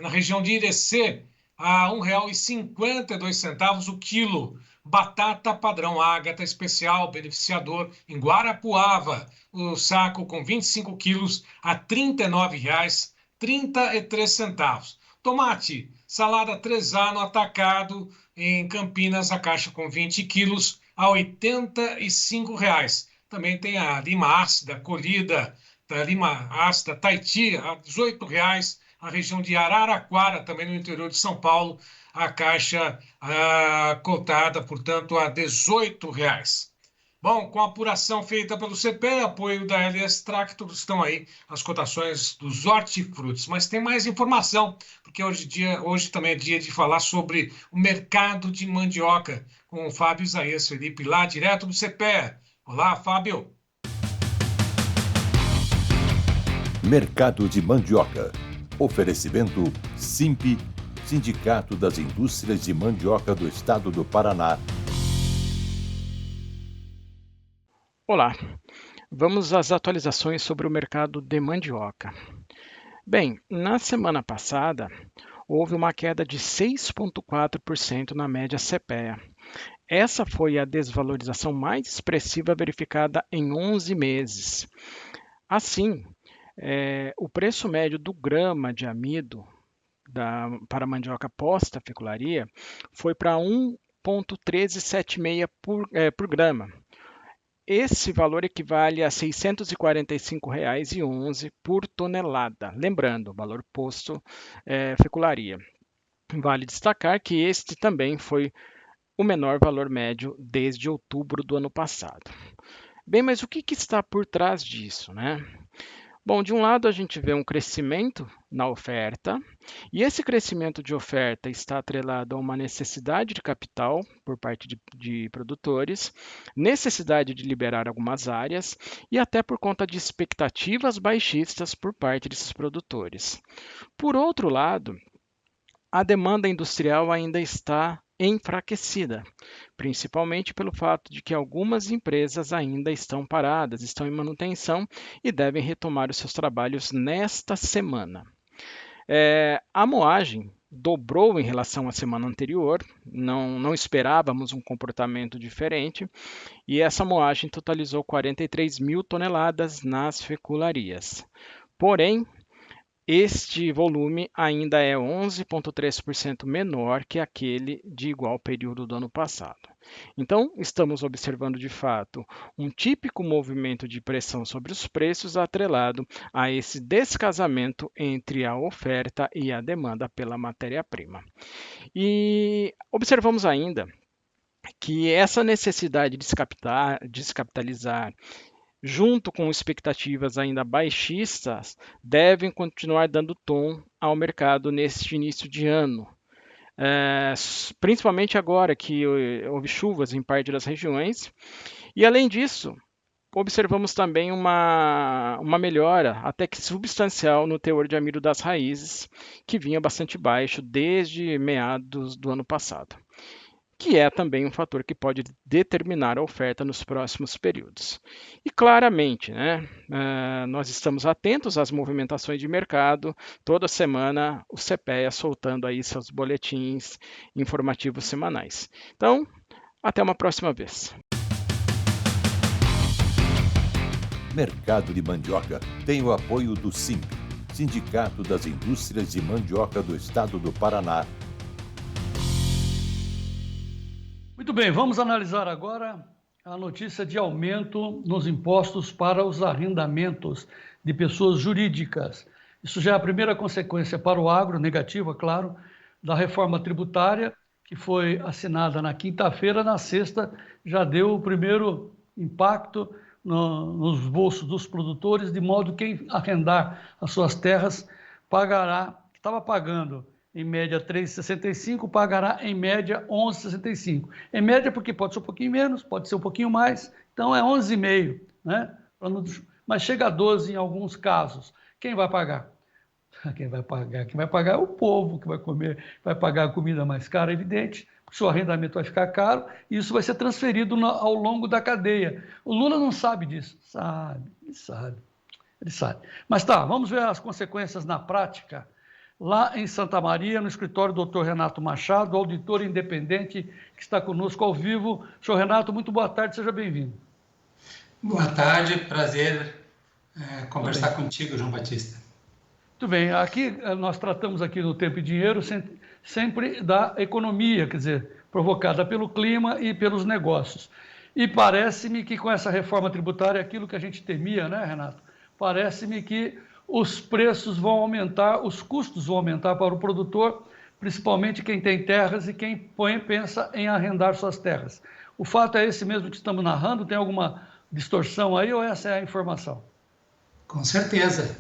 [SPEAKER 3] na região de Irecê, a R$ 1,52 o quilo. Batata padrão Ágata especial, beneficiador, em Guarapuava, o saco com 25 quilos a R$ 39,33. Tomate, salada 3A no atacado, em Campinas, a caixa com 20 quilos a R$ 85. Também tem a lima ácida colhida, da lima ácida Taiti, a R$ 18. A região de Araraquara, também no interior de São Paulo, a caixa cotada, portanto, a R$ 18. Bom, com a apuração feita pelo CPEA, apoio da LS Tractor, estão aí as cotações dos hortifrutis. Mas tem mais informação, porque hoje também é dia de falar sobre o mercado de mandioca, com o Fábio Isaías Felipe, lá direto do CPEA. Olá, Fábio.
[SPEAKER 1] Mercado de mandioca. Oferecimento SIMP, Sindicato das Indústrias de Mandioca do Estado do Paraná.
[SPEAKER 13] Olá, vamos às atualizações sobre o mercado de mandioca. Bem, na semana passada, houve uma queda de 6,4% na média CPEA. Essa foi a desvalorização mais expressiva verificada em 11 meses. Assim, o preço médio do grama de amido para a mandioca pós-tafecularia foi para 1,1376 por grama. Esse valor equivale a R$ 645,11 por tonelada. Lembrando, valor posto-fecularia. Vale destacar que este também foi o menor valor médio desde outubro do ano passado. Bem, mas o que está por trás disso, né? Bom, de um lado a gente vê um crescimento na oferta, e esse crescimento de oferta está atrelado a uma necessidade de capital por parte de produtores, necessidade de liberar algumas áreas e até por conta de expectativas baixistas por parte desses produtores. Por outro lado, a demanda industrial ainda está enfraquecida, principalmente pelo fato de que algumas empresas ainda estão paradas, estão em manutenção e devem retomar os seus trabalhos nesta semana. A moagem dobrou em relação à semana anterior, não esperávamos um comportamento diferente, e essa moagem totalizou 43 mil toneladas nas fecularias. Porém, este volume ainda é 11,3% menor que aquele de igual período do ano passado. Então, estamos observando de fato um típico movimento de pressão sobre os preços atrelado a esse descasamento entre a oferta e a demanda pela matéria-prima. E observamos ainda que essa necessidade de descapitalizar, junto com expectativas ainda baixistas, devem continuar dando tom ao mercado neste início de ano. Principalmente agora que houve chuvas em parte das regiões. E, além disso, observamos também uma melhora, até que substancial, no teor de amido das raízes, que vinha bastante baixo desde meados do ano passado, que é também um fator que pode determinar a oferta nos próximos períodos. E claramente, nós estamos atentos às movimentações de mercado, toda semana o CPEA soltando aí seus boletins informativos semanais. Então, até uma próxima vez.
[SPEAKER 1] Mercado de Mandioca tem o apoio do SIMB, Sindicato das Indústrias de Mandioca do Estado do Paraná.
[SPEAKER 2] Muito bem, vamos analisar agora a notícia de aumento nos impostos para os arrendamentos de pessoas jurídicas. Isso já é a primeira consequência para o agro, negativa, claro, da reforma tributária, que foi assinada na quinta-feira. Na sexta já deu o primeiro impacto nos bolsos dos produtores, de modo que quem arrendar as suas terras pagará, que estava pagando em média R$ 3,65, pagará em média R$ 11,65. Em média porque pode ser um pouquinho menos, pode ser um pouquinho mais, então é 11,5, né? Mas chega a 12 em alguns casos. Quem vai pagar? Quem vai pagar é o povo que vai comer, vai pagar a comida mais cara, evidente, porque o seu arrendamento vai ficar caro e isso vai ser transferido ao longo da cadeia. O Lula não sabe disso. Ele sabe. Mas tá, vamos ver as consequências na prática. Lá em Santa Maria, no escritório do Dr. Renato Machado, auditor independente, que está conosco ao vivo. Senhor Renato, muito boa tarde, seja bem-vindo.
[SPEAKER 14] Boa tarde, prazer conversar contigo, João Batista.
[SPEAKER 2] Muito bem, aqui nós tratamos aqui no Tempo e Dinheiro sempre da economia, quer dizer, provocada pelo clima e pelos negócios. E parece-me que com essa reforma tributária, aquilo que a gente temia, né, Renato? Parece-me que os preços vão aumentar, os custos vão aumentar para o produtor, principalmente quem tem terras e quem pensa em arrendar suas terras. O fato é esse mesmo que estamos narrando? Tem alguma distorção aí ou essa é a informação?
[SPEAKER 14] Com certeza.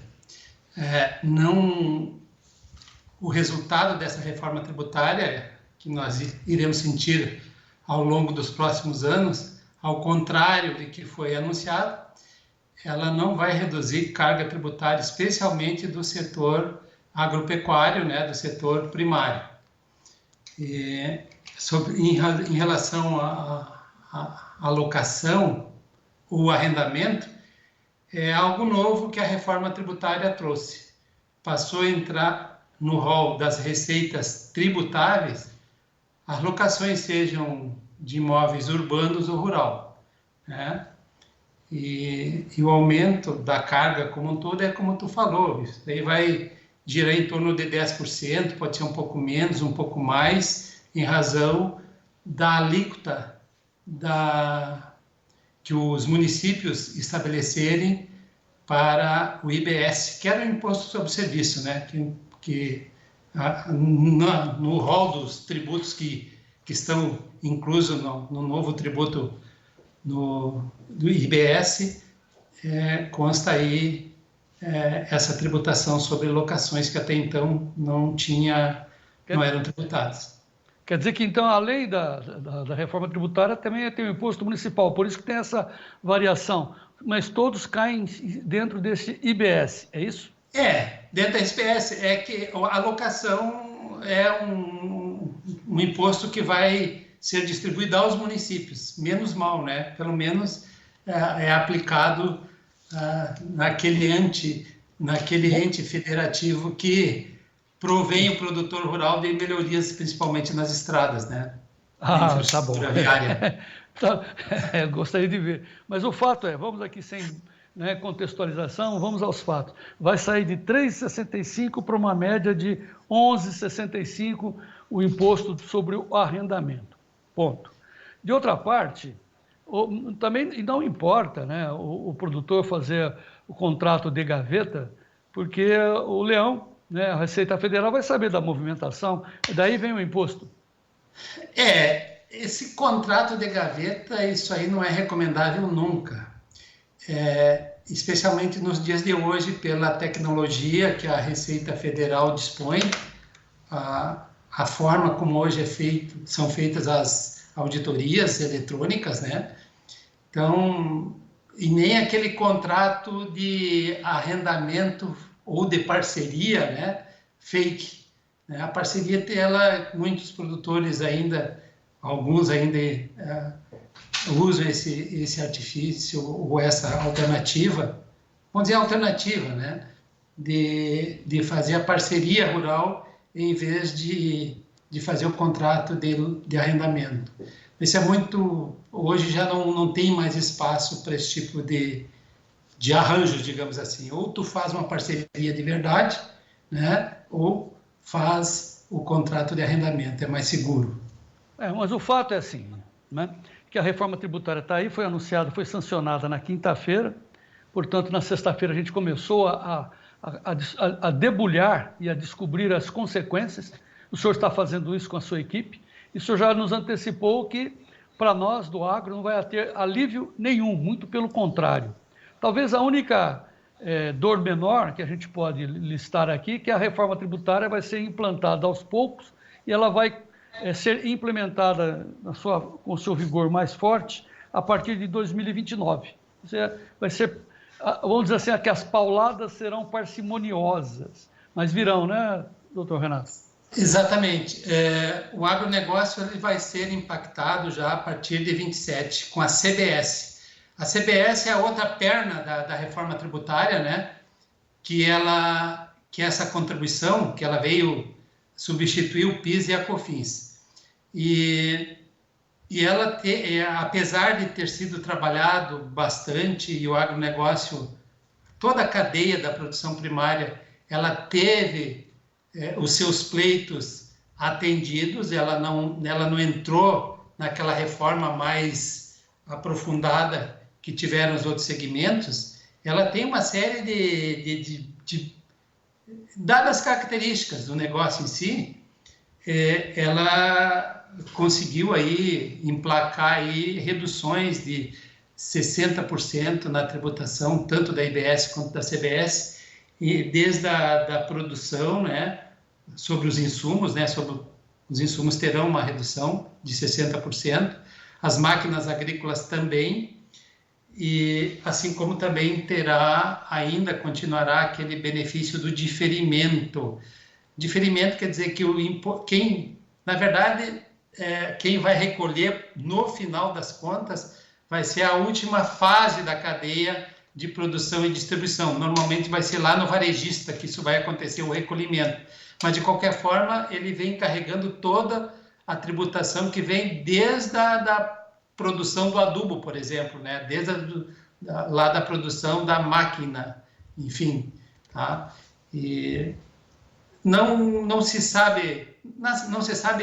[SPEAKER 14] O resultado dessa reforma tributária, que nós iremos sentir ao longo dos próximos anos, ao contrário do que foi anunciado, ela não vai reduzir carga tributária, especialmente do setor agropecuário, do setor primário. Em relação à locação, o arrendamento, é algo novo que a reforma tributária trouxe. Passou a entrar no rol das receitas tributáveis as locações, sejam de imóveis urbanos ou rural, E o aumento da carga como um todo é como tu falou, isso daí vai girar em torno de 10%, pode ser um pouco menos, um pouco mais, em razão da alíquota que os municípios estabelecerem para o IBS, que era o Imposto sobre Serviço, no rol dos tributos que estão inclusos no novo tributo do IBS, consta aí essa tributação sobre locações que até então não eram tributadas.
[SPEAKER 2] Quer dizer que, então, além da reforma tributária, também tem o imposto municipal, por isso que tem essa variação, mas todos caem dentro desse IBS, é isso?
[SPEAKER 14] Dentro da SPS é que a alocação é um imposto que vai ser distribuído aos municípios, menos mal, né? Pelo menos é aplicado naquele ente federativo que provém o produtor rural de melhorias, principalmente nas estradas, né?
[SPEAKER 2] Tá bom. Gostaria de ver. Mas o fato é, vamos aqui sem contextualização, vamos aos fatos. Vai sair de 3,65 para uma média de 11,65 o imposto sobre o arrendamento. Ponto. De outra parte, também não importa, né, o produtor fazer o contrato de gaveta, porque o leão, né, a Receita Federal vai saber da movimentação, daí vem o imposto.
[SPEAKER 14] Esse contrato de gaveta, isso aí não é recomendável nunca. Especialmente nos dias de hoje, pela tecnologia que a Receita Federal dispõe, a forma como hoje são feitas as auditorias eletrônicas, né? Então, e nem aquele contrato de arrendamento ou de parceria, né? Fake. Né? A parceria, muitos produtores ainda, alguns ainda usam esse artifício ou essa alternativa, vamos dizer alternativa, né? De fazer a parceria rural em vez de fazer o contrato de arrendamento. Isso é muito... Hoje já não tem mais espaço para esse tipo de arranjos, digamos assim. Ou tu faz uma parceria de verdade, né? Ou faz o contrato de arrendamento, é mais seguro.
[SPEAKER 2] Mas o fato é assim, né? Que a reforma tributária está aí, foi anunciada, foi sancionada na quinta-feira, portanto, na sexta-feira a gente começou a debulhar e a descobrir as consequências. O senhor está fazendo isso com a sua equipe, e o senhor já nos antecipou que, para nós do agro, não vai ter alívio nenhum, muito pelo contrário. Talvez a única dor menor que a gente pode listar aqui, que a reforma tributária vai ser implantada aos poucos, e ela vai ser implementada com seu vigor mais forte a partir de 2029. Vai ser, vamos dizer assim, que as pauladas serão parcimoniosas, mas virão, né, doutor Renato?
[SPEAKER 14] Exatamente. O agronegócio ele vai ser impactado já a partir de 27, com a CBS. A CBS é a outra perna da reforma tributária, né, que essa contribuição, que ela veio substituir o PIS e a COFINS. E ela, apesar de ter sido trabalhado bastante, e o agronegócio, toda a cadeia da produção primária, ela teve os seus pleitos atendidos, ela não entrou naquela reforma mais aprofundada que tiveram os outros segmentos. Ela tem uma série de dadas as características do negócio em si, ela conseguiu aí emplacar aí reduções de 60% na tributação, tanto da IBS quanto da CBS, e desde a produção, né, sobre os insumos, né, os insumos terão uma redução de 60%, as máquinas agrícolas também, e assim como também continuará aquele benefício do diferimento. Diferimento quer dizer que quem vai recolher no final das contas vai ser a última fase da cadeia de produção e distribuição. Normalmente vai ser lá no varejista que isso vai acontecer, o recolhimento. Mas, de qualquer forma, ele vem carregando toda a tributação que vem desde a produção do adubo, por exemplo, né? Desde lá da produção da máquina, enfim. Tá? E não se sabe,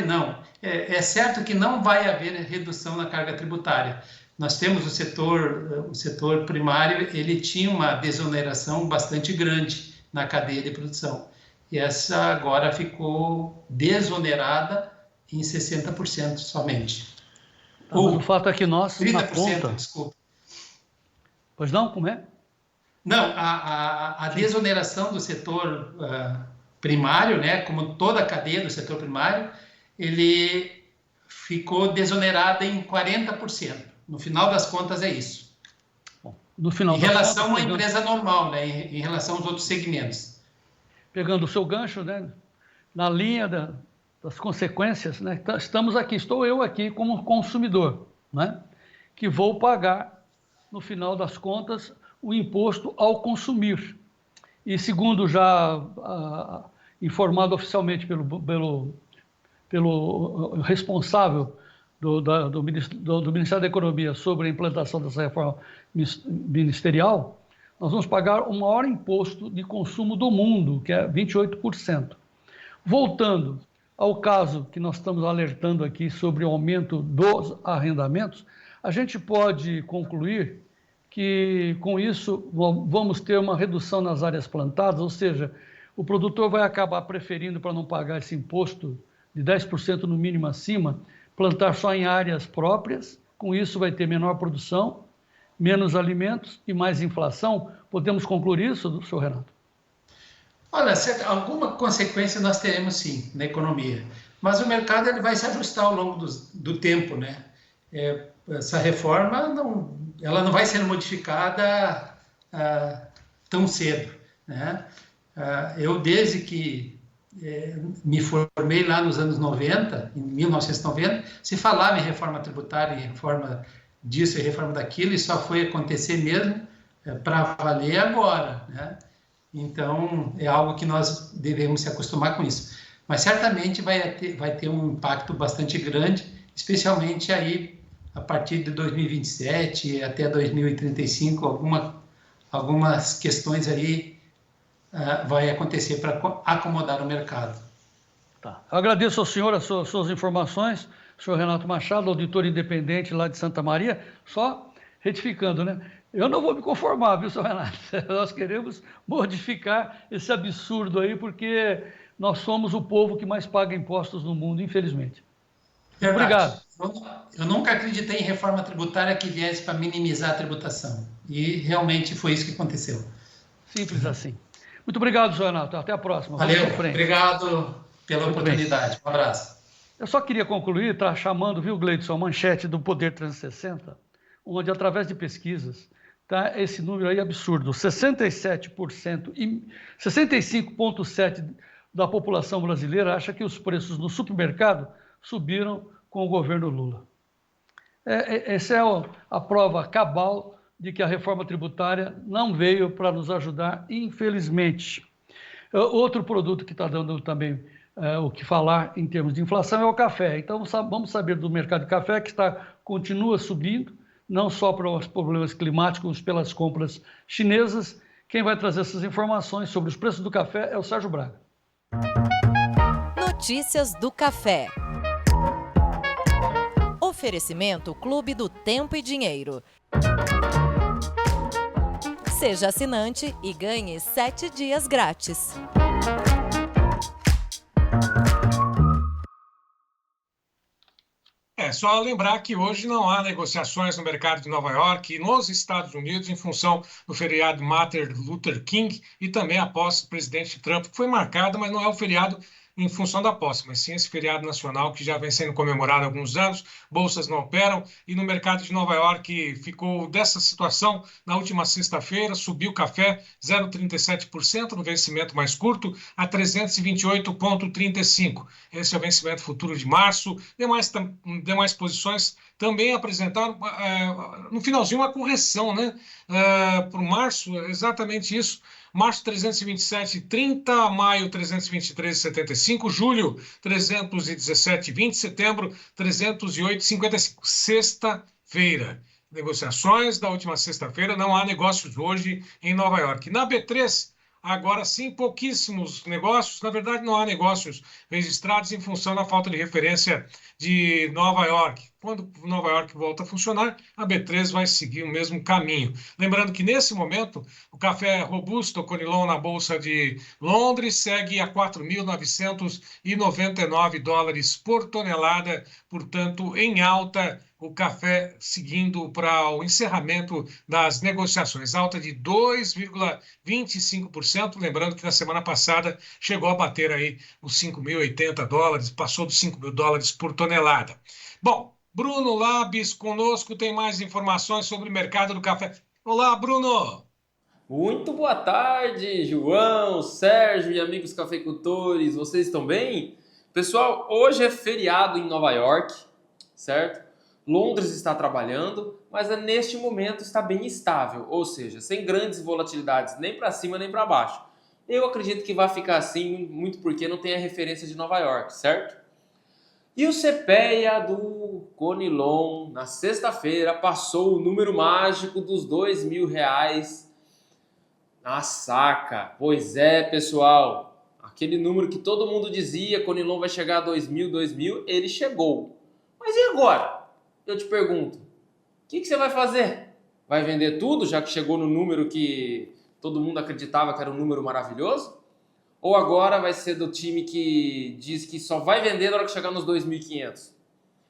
[SPEAKER 14] não. É certo que não vai haver redução na carga tributária. Nós temos o setor primário, ele tinha uma desoneração bastante grande na cadeia de produção. E essa agora ficou desonerada em 60% somente.
[SPEAKER 2] O fato é que nós,
[SPEAKER 14] 30%,
[SPEAKER 2] na ponta...
[SPEAKER 14] desculpa.
[SPEAKER 2] Pois não, como é?
[SPEAKER 14] Não, a desoneração do setor primário, né, como toda a cadeia do setor primário, ele ficou desonerada em 40%. No final das contas é isso.
[SPEAKER 2] Bom, no final
[SPEAKER 14] em relação a uma empresa normal, né, em relação aos outros segmentos.
[SPEAKER 2] pegando o seu gancho, né, na linha das consequências, né, estou eu aqui como consumidor, né, que vou pagar, no final das contas, o imposto ao consumir. E segundo já informado oficialmente pelo responsável do Ministério da Economia sobre a implantação dessa reforma ministerial, nós vamos pagar o maior imposto de consumo do mundo, que é 28%. Voltando ao caso que nós estamos alertando aqui sobre o aumento dos arrendamentos, a gente pode concluir que, com isso, vamos ter uma redução nas áreas plantadas, ou seja, o produtor vai acabar preferindo, para não pagar esse imposto de 10% no mínimo acima, plantar só em áreas próprias. Com isso vai ter menor produção, menos alimentos e mais inflação. Podemos concluir isso, senhor Renato?
[SPEAKER 14] Olha, alguma consequência nós teremos sim na economia, mas o mercado ele vai se ajustar ao longo do tempo, né? Essa reforma ela não vai ser modificada tão cedo, né? Eu, desde que me formei lá nos anos 90, em 1990, se falava em reforma tributária, em reforma disso e reforma daquilo, e só foi acontecer mesmo para valer agora, né? Então, é algo que nós devemos se acostumar com isso. Mas certamente vai ter um impacto bastante grande, especialmente aí a partir de 2027 até 2035, algumas questões aí vai acontecer para acomodar o mercado.
[SPEAKER 2] Tá. Eu agradeço ao senhor as suas informações, senhor Renato Machado, auditor independente lá de Santa Maria, só retificando, né? Eu não vou me conformar, viu, senhor Renato? Nós queremos modificar esse absurdo aí, porque nós somos o povo que mais paga impostos no mundo, infelizmente.
[SPEAKER 14] Verdade. Obrigado. Eu nunca acreditei em reforma tributária que viesse para minimizar a tributação. E realmente foi isso que aconteceu.
[SPEAKER 2] Simples assim. Muito obrigado, senhor Renato. Até a próxima.
[SPEAKER 14] Valeu. Obrigado pela oportunidade. Um abraço.
[SPEAKER 2] Eu só queria concluir, chamando, viu, Gleidson, a manchete do Poder 360, onde, através de pesquisas, tá esse número aí absurdo. 67% e 65,7% da população brasileira acha que os preços no supermercado subiram com o governo Lula. Essa é a prova cabal de que a reforma tributária não veio para nos ajudar, infelizmente. Outro produto que está dando também o que falar em termos de inflação é o café. Então, vamos saber do mercado de café, que continua subindo, não só pelos problemas climáticos, pelas compras chinesas. Quem vai trazer essas informações sobre os preços do café é o Sérgio Braga.
[SPEAKER 15] Notícias do Café. Oferecimento Clube do Tempo e Dinheiro. Seja assinante e ganhe 7 dias grátis.
[SPEAKER 3] Só lembrar que hoje não há negociações no mercado de Nova York e nos Estados Unidos em função do feriado Martin Luther King e também a posse do presidente Trump, que foi marcada, mas não é o feriado em função da posse, mas sim esse feriado nacional que já vem sendo comemorado há alguns anos. Bolsas não operam e no mercado de Nova York ficou dessa situação na última sexta-feira, subiu o café 0,37% no vencimento mais curto a 328,35. Esse é o vencimento futuro de março. Demais posições também apresentaram no finalzinho uma correção, né? Para o março, exatamente isso. Março 327,30, maio 323,75, julho 317,20, setembro 308,55. Sexta-feira. Negociações da última sexta-feira, não há negócios hoje em Nova York. Na B3, agora sim, pouquíssimos negócios. Na verdade, não há negócios registrados em função da falta de referência de Nova York. Quando Nova York volta a funcionar, a B3 vai seguir o mesmo caminho. Lembrando que, nesse momento, o café robusto Conilon na Bolsa de Londres segue a 4.999 dólares por tonelada, portanto, em alta, o café seguindo para o encerramento das negociações. Alta de 2,25%, lembrando que na semana passada chegou a bater aí os 5.080 dólares, passou dos 5.000 dólares por tonelada. Bom, Bruno Labis conosco, tem mais informações sobre o mercado do café. Olá, Bruno!
[SPEAKER 16] Muito boa tarde, João, Sérgio e amigos cafeicultores, vocês estão bem? Pessoal, hoje é feriado em Nova York, certo? Londres está trabalhando, mas neste momento está bem estável, ou seja, sem grandes volatilidades nem para cima nem para baixo. Eu acredito que vai ficar assim, muito porque não tem a referência de Nova York, certo? E o CPEA do Conilon, na sexta-feira, passou o número mágico dos R$2.000 na saca. Pois é, pessoal, aquele número que todo mundo dizia, Conilon vai chegar a 2.000, ele chegou. Mas e agora? Eu te pergunto, o que você vai fazer? Vai vender tudo, já que chegou no número que todo mundo acreditava que era um número maravilhoso? Ou agora vai ser do time que diz que só vai vender na hora que chegar nos 2.500?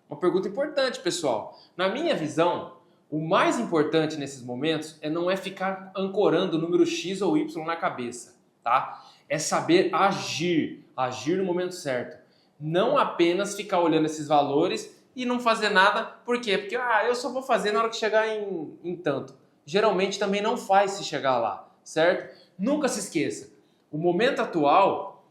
[SPEAKER 16] Uma pergunta importante, pessoal. Na minha visão, o mais importante nesses momentos não é ficar ancorando o número X ou Y na cabeça, tá? É saber agir no momento certo. Não apenas ficar olhando esses valores e não fazer nada. Por quê? Porque eu só vou fazer na hora que chegar em tanto. Geralmente também não faz se chegar lá, certo? Nunca se esqueça. O momento atual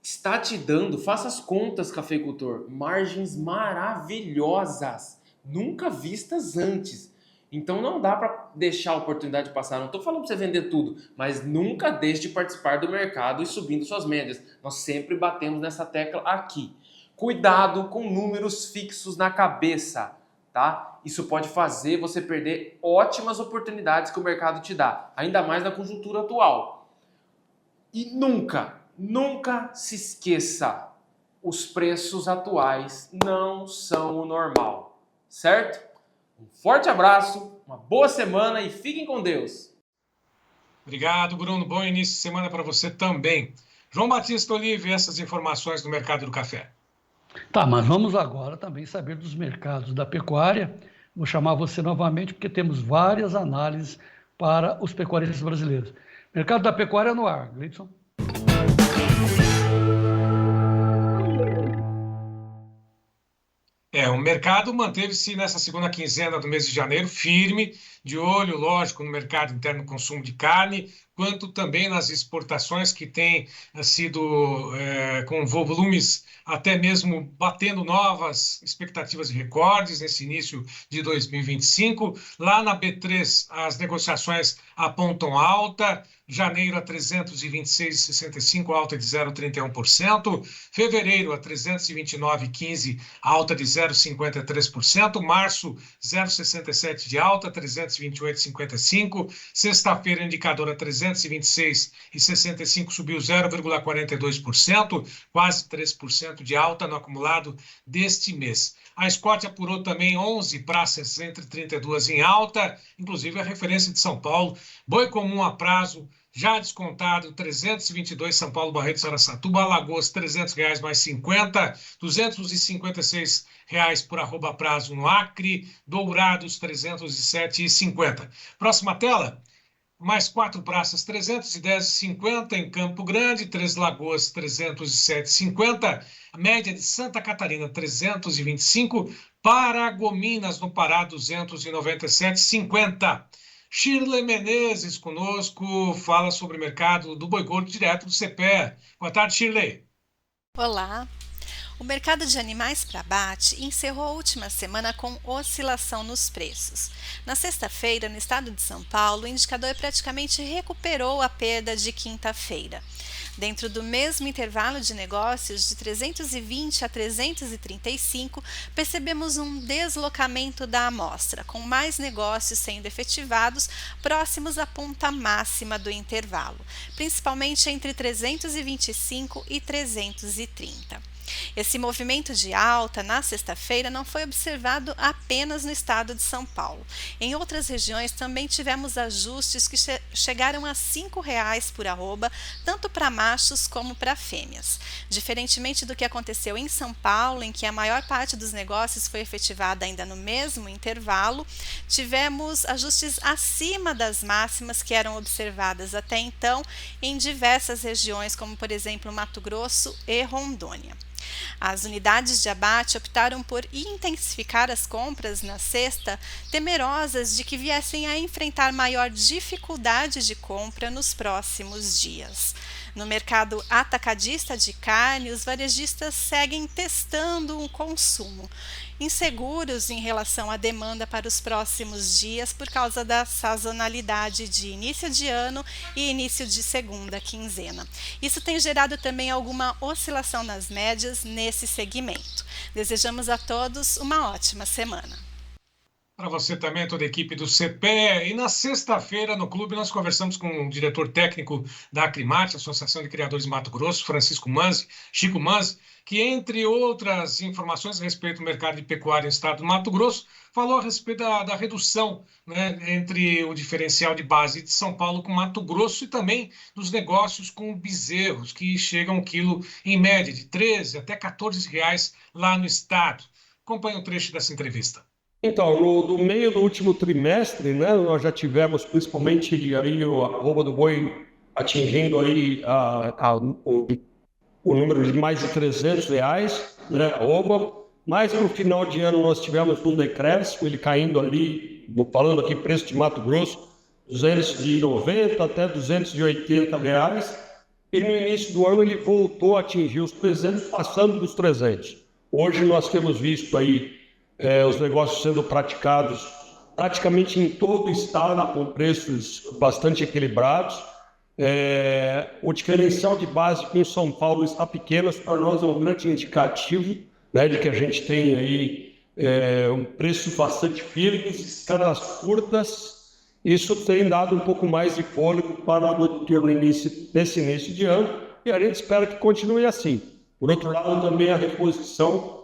[SPEAKER 16] está te dando, faça as contas, cafeicultor, margens maravilhosas, nunca vistas antes. Então não dá para deixar a oportunidade passar. Não estou falando para você vender tudo, mas nunca deixe de participar do mercado e subindo suas médias. Nós sempre batemos nessa tecla aqui. Cuidado com números fixos na cabeça, tá? Isso pode fazer você perder ótimas oportunidades que o mercado te dá, ainda mais na conjuntura atual. E nunca se esqueça, os preços atuais não são o normal, certo? Um forte abraço, uma boa semana e fiquem com Deus.
[SPEAKER 3] Obrigado, Bruno. Bom início de semana para você também. João Batista Olive, essas informações do mercado do café.
[SPEAKER 2] Tá, mas vamos agora também saber dos mercados da pecuária. Vou chamar você novamente porque temos várias análises para os pecuaristas brasileiros. Mercado da pecuária no ar, Gleidson.
[SPEAKER 3] O mercado manteve-se nessa segunda quinzena do mês de janeiro firme, de olho, lógico, no mercado interno consumo de carne, quanto também nas exportações que têm sido com volumes até mesmo batendo novas expectativas de recordes nesse início de 2025. Lá na B3 as negociações apontam alta, janeiro a 326,65, alta de 0,31%, fevereiro a 329,15, alta de 0,53%, março 0,67 de alta, 328,55, sexta-feira indicador a 326,65, subiu 0,42%, quase 3% de alta no acumulado deste mês. A Scott apurou também 11 praças entre 32 em alta, inclusive a referência de São Paulo, boi comum a prazo, já descontado, 322, São Paulo, Barreto, Araçatuba, Alagoas, R$300 mais 50, R$256 por arroba prazo no Acre, Dourados, 307,50. Próxima tela, mais 4 praças, 310,50 em Campo Grande, Três Lagoas, 307,50, a média de Santa Catarina, 325, Paragominas, no Pará, 297,50. Shirley Menezes conosco, fala sobre o mercado do boi gordo direto do CPEA. Boa tarde, Shirley.
[SPEAKER 17] Olá. O mercado de animais para abate encerrou a última semana com oscilação nos preços. Na sexta-feira, no estado de São Paulo, o indicador praticamente recuperou a perda de quinta-feira. Dentro do mesmo intervalo de negócios de 320 a 335, percebemos um deslocamento da amostra, com mais negócios sendo efetivados próximos à ponta máxima do intervalo, principalmente entre 325 e 330. Esse movimento de alta na sexta-feira não foi observado apenas no estado de São Paulo. Em outras regiões também tivemos ajustes que chegaram a R$ 5,00 por arroba, tanto para machos como para fêmeas. Diferentemente do que aconteceu em São Paulo, em que a maior parte dos negócios foi efetivada ainda no mesmo intervalo, tivemos ajustes acima das máximas que eram observadas até então em diversas regiões, como por exemplo Mato Grosso e Rondônia. As unidades de abate optaram por intensificar as compras na sexta, temerosas de que viessem a enfrentar maior dificuldade de compra nos próximos dias. No mercado atacadista de carne, os varejistas seguem testando o consumo, inseguros em relação à demanda para os próximos dias por causa da sazonalidade de início de ano e início de segunda quinzena. Isso tem gerado também alguma oscilação nas médias nesse segmento. Desejamos a todos uma ótima semana.
[SPEAKER 3] Para você também, toda a equipe do CPE. E na sexta-feira, no clube, nós conversamos com o diretor técnico da Acrimate, Associação de Criadores de Mato Grosso, Chico Manzi, que, entre outras informações a respeito do mercado de pecuária no estado do Mato Grosso, falou a respeito da redução, né, entre o diferencial de base de São Paulo com Mato Grosso e também dos negócios com bezerros, que chegam um quilo em média de R$13 até R$14 lá no estado. Acompanhe um trecho dessa entrevista.
[SPEAKER 18] Então, no meio do último trimestre, né, nós já tivemos principalmente aí a arroba do boi atingindo aí o número de mais de R$300, né, a arroba, mas no final de ano nós tivemos um decréscimo, ele caindo ali, falando aqui preço de Mato Grosso, R$290 até R$280, e no início do ano ele voltou a atingir os 300, passando dos 300. Hoje nós temos visto aí os negócios sendo praticados praticamente em todo o estado, com preços bastante equilibrados. O diferencial de base em São Paulo está pequeno, para nós é um grande indicativo, né, de que a gente tem aí um preço bastante firme, escalas curtas. Isso tem dado um pouco mais de fôlego para nesse início de ano, e a gente espera que continue assim. Por outro lado, também a reposição,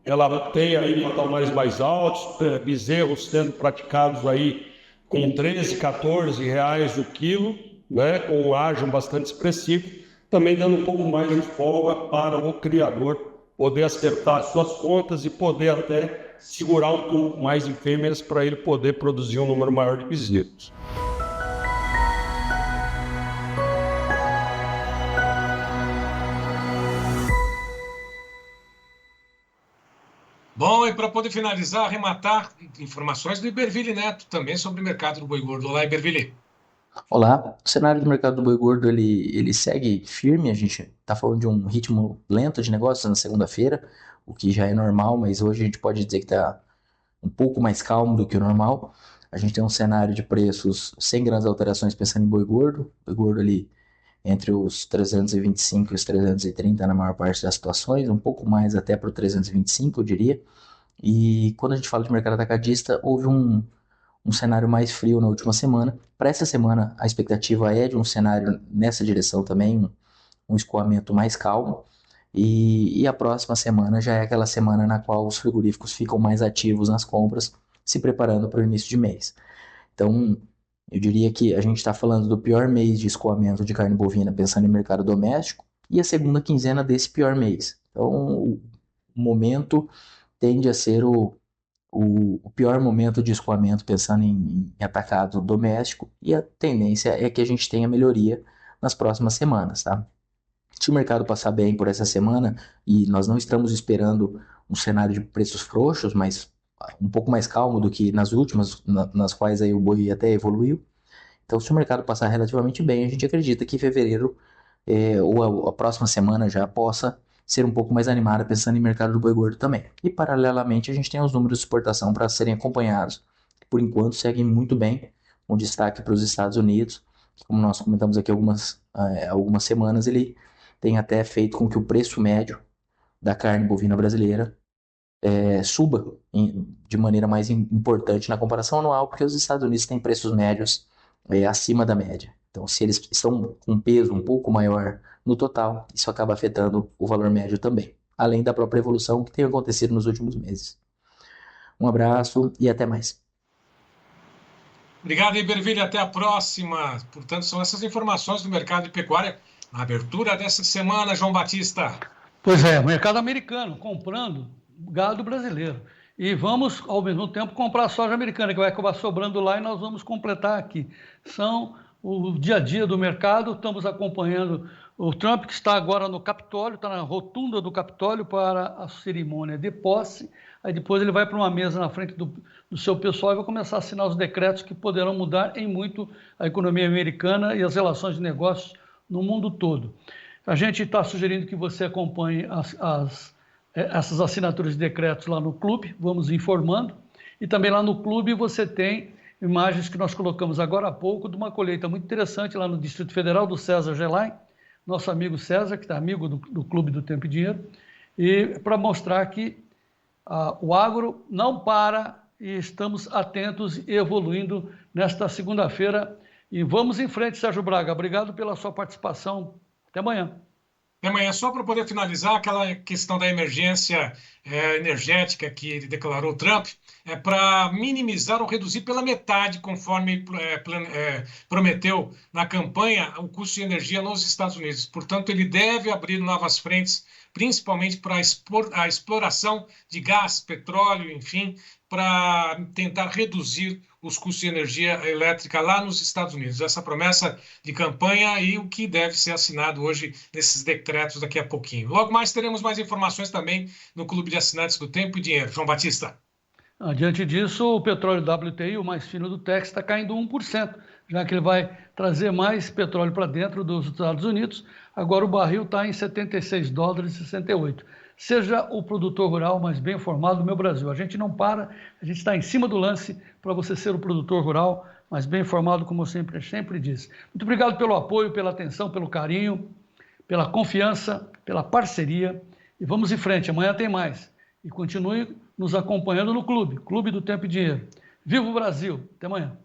[SPEAKER 18] ela tem aí patamares mais altos, bezerros sendo praticados aí com R$13, R$14 o quilo, né, com um ágio bastante expressivo, também dando um pouco mais de folga para o criador poder acertar suas contas e poder até segurar um pouco mais de fêmeas para ele poder produzir um número maior de bezerros.
[SPEAKER 3] Bom, e para poder finalizar, arrematar, informações do Iberville Neto também sobre o mercado do boi gordo. Olá, Iberville.
[SPEAKER 19] Olá, o cenário do mercado do boi gordo ele segue firme, a gente está falando de um ritmo lento de negócios na segunda-feira, o que já é normal, mas hoje a gente pode dizer que está um pouco mais calmo do que o normal. A gente tem um cenário de preços sem grandes alterações pensando em boi gordo ali entre os 325 e os 330 na maior parte das situações, um pouco mais até para o 325, eu diria. E quando a gente fala de mercado atacadista, houve um cenário mais frio na última semana. Para essa semana, a expectativa é de um cenário nessa direção também, um escoamento mais calmo. E a próxima semana já é aquela semana na qual os frigoríficos ficam mais ativos nas compras, se preparando para o início de mês. Então, eu diria que a gente está falando do pior mês de escoamento de carne bovina, pensando em mercado doméstico, e a segunda quinzena desse pior mês. Então, o momento tende a ser o pior momento de escoamento, pensando em atacado doméstico, e a tendência é que a gente tenha melhoria nas próximas semanas, tá? Se o mercado passar bem por essa semana, e nós não estamos esperando um cenário de preços frouxos, mas um pouco mais calmo do que nas últimas, nas quais aí o boi até evoluiu. Então, se o mercado passar relativamente bem, a gente acredita que fevereiro ou a próxima semana já possa ser um pouco mais animada, pensando em mercado do boi gordo também. E, paralelamente, a gente tem os números de exportação para serem acompanhados, que por enquanto seguem muito bem, com destaque para os Estados Unidos, que, como nós comentamos aqui algumas semanas, ele tem até feito com que o preço médio da carne bovina brasileira suba de maneira mais importante na comparação anual, porque os Estados Unidos têm preços médios acima da média. Então, se eles estão com um peso um pouco maior no total, isso acaba afetando o valor médio também, além da própria evolução que tem acontecido nos últimos meses. Um abraço e até mais.
[SPEAKER 3] Obrigado, Iberville. Até a próxima. Portanto, são essas informações do mercado de pecuária na abertura dessa semana, João Batista.
[SPEAKER 2] Pois é, mercado americano comprando gado brasileiro. E vamos, ao mesmo tempo, comprar soja americana, que vai acabar sobrando lá e nós vamos completar aqui. São o dia a dia do mercado. Estamos acompanhando o Trump, que está agora no Capitólio, está na rotunda do Capitólio para a cerimônia de posse. Aí depois ele vai para uma mesa na frente do seu pessoal e vai começar a assinar os decretos que poderão mudar em muito a economia americana e as relações de negócios no mundo todo. A gente está sugerindo que você acompanhe essas assinaturas de decretos lá no clube, vamos informando. E também lá no clube você tem imagens que nós colocamos agora há pouco de uma colheita muito interessante lá no Distrito Federal do César Gelain, nosso amigo César, que está amigo do Clube do Tempo e Dinheiro, e para mostrar que o agro não para e estamos atentos e evoluindo nesta segunda-feira. E vamos em frente, Sérgio Braga. Obrigado pela sua participação. Até amanhã.
[SPEAKER 3] Até amanhã. Só para poder finalizar, aquela questão da emergência energética que ele declarou, Trump, é para minimizar ou reduzir pela metade, conforme prometeu na campanha, o custo de energia nos Estados Unidos. Portanto, ele deve abrir novas frentes, principalmente para a exploração de gás, petróleo, enfim, para tentar reduzir os custos de energia elétrica lá nos Estados Unidos. Essa promessa de campanha e o que deve ser assinado hoje nesses decretos daqui a pouquinho. Logo mais teremos mais informações também no Clube de Assinantes do Tempo e Dinheiro. João Batista.
[SPEAKER 2] Diante disso, o petróleo WTI, o mais fino do Tex, está caindo 1%, já que ele vai trazer mais petróleo para dentro dos Estados Unidos. Agora o barril está em $76,68. Seja o produtor rural mais bem informado do meu Brasil. A gente não para, a gente está em cima do lance para você ser o produtor rural mais bem informado, como eu sempre disse. Muito obrigado pelo apoio, pela atenção, pelo carinho, pela confiança, pela parceria. E vamos em frente, amanhã tem mais. E continue nos acompanhando no Clube do Tempo e Dinheiro. Viva o Brasil! Até amanhã!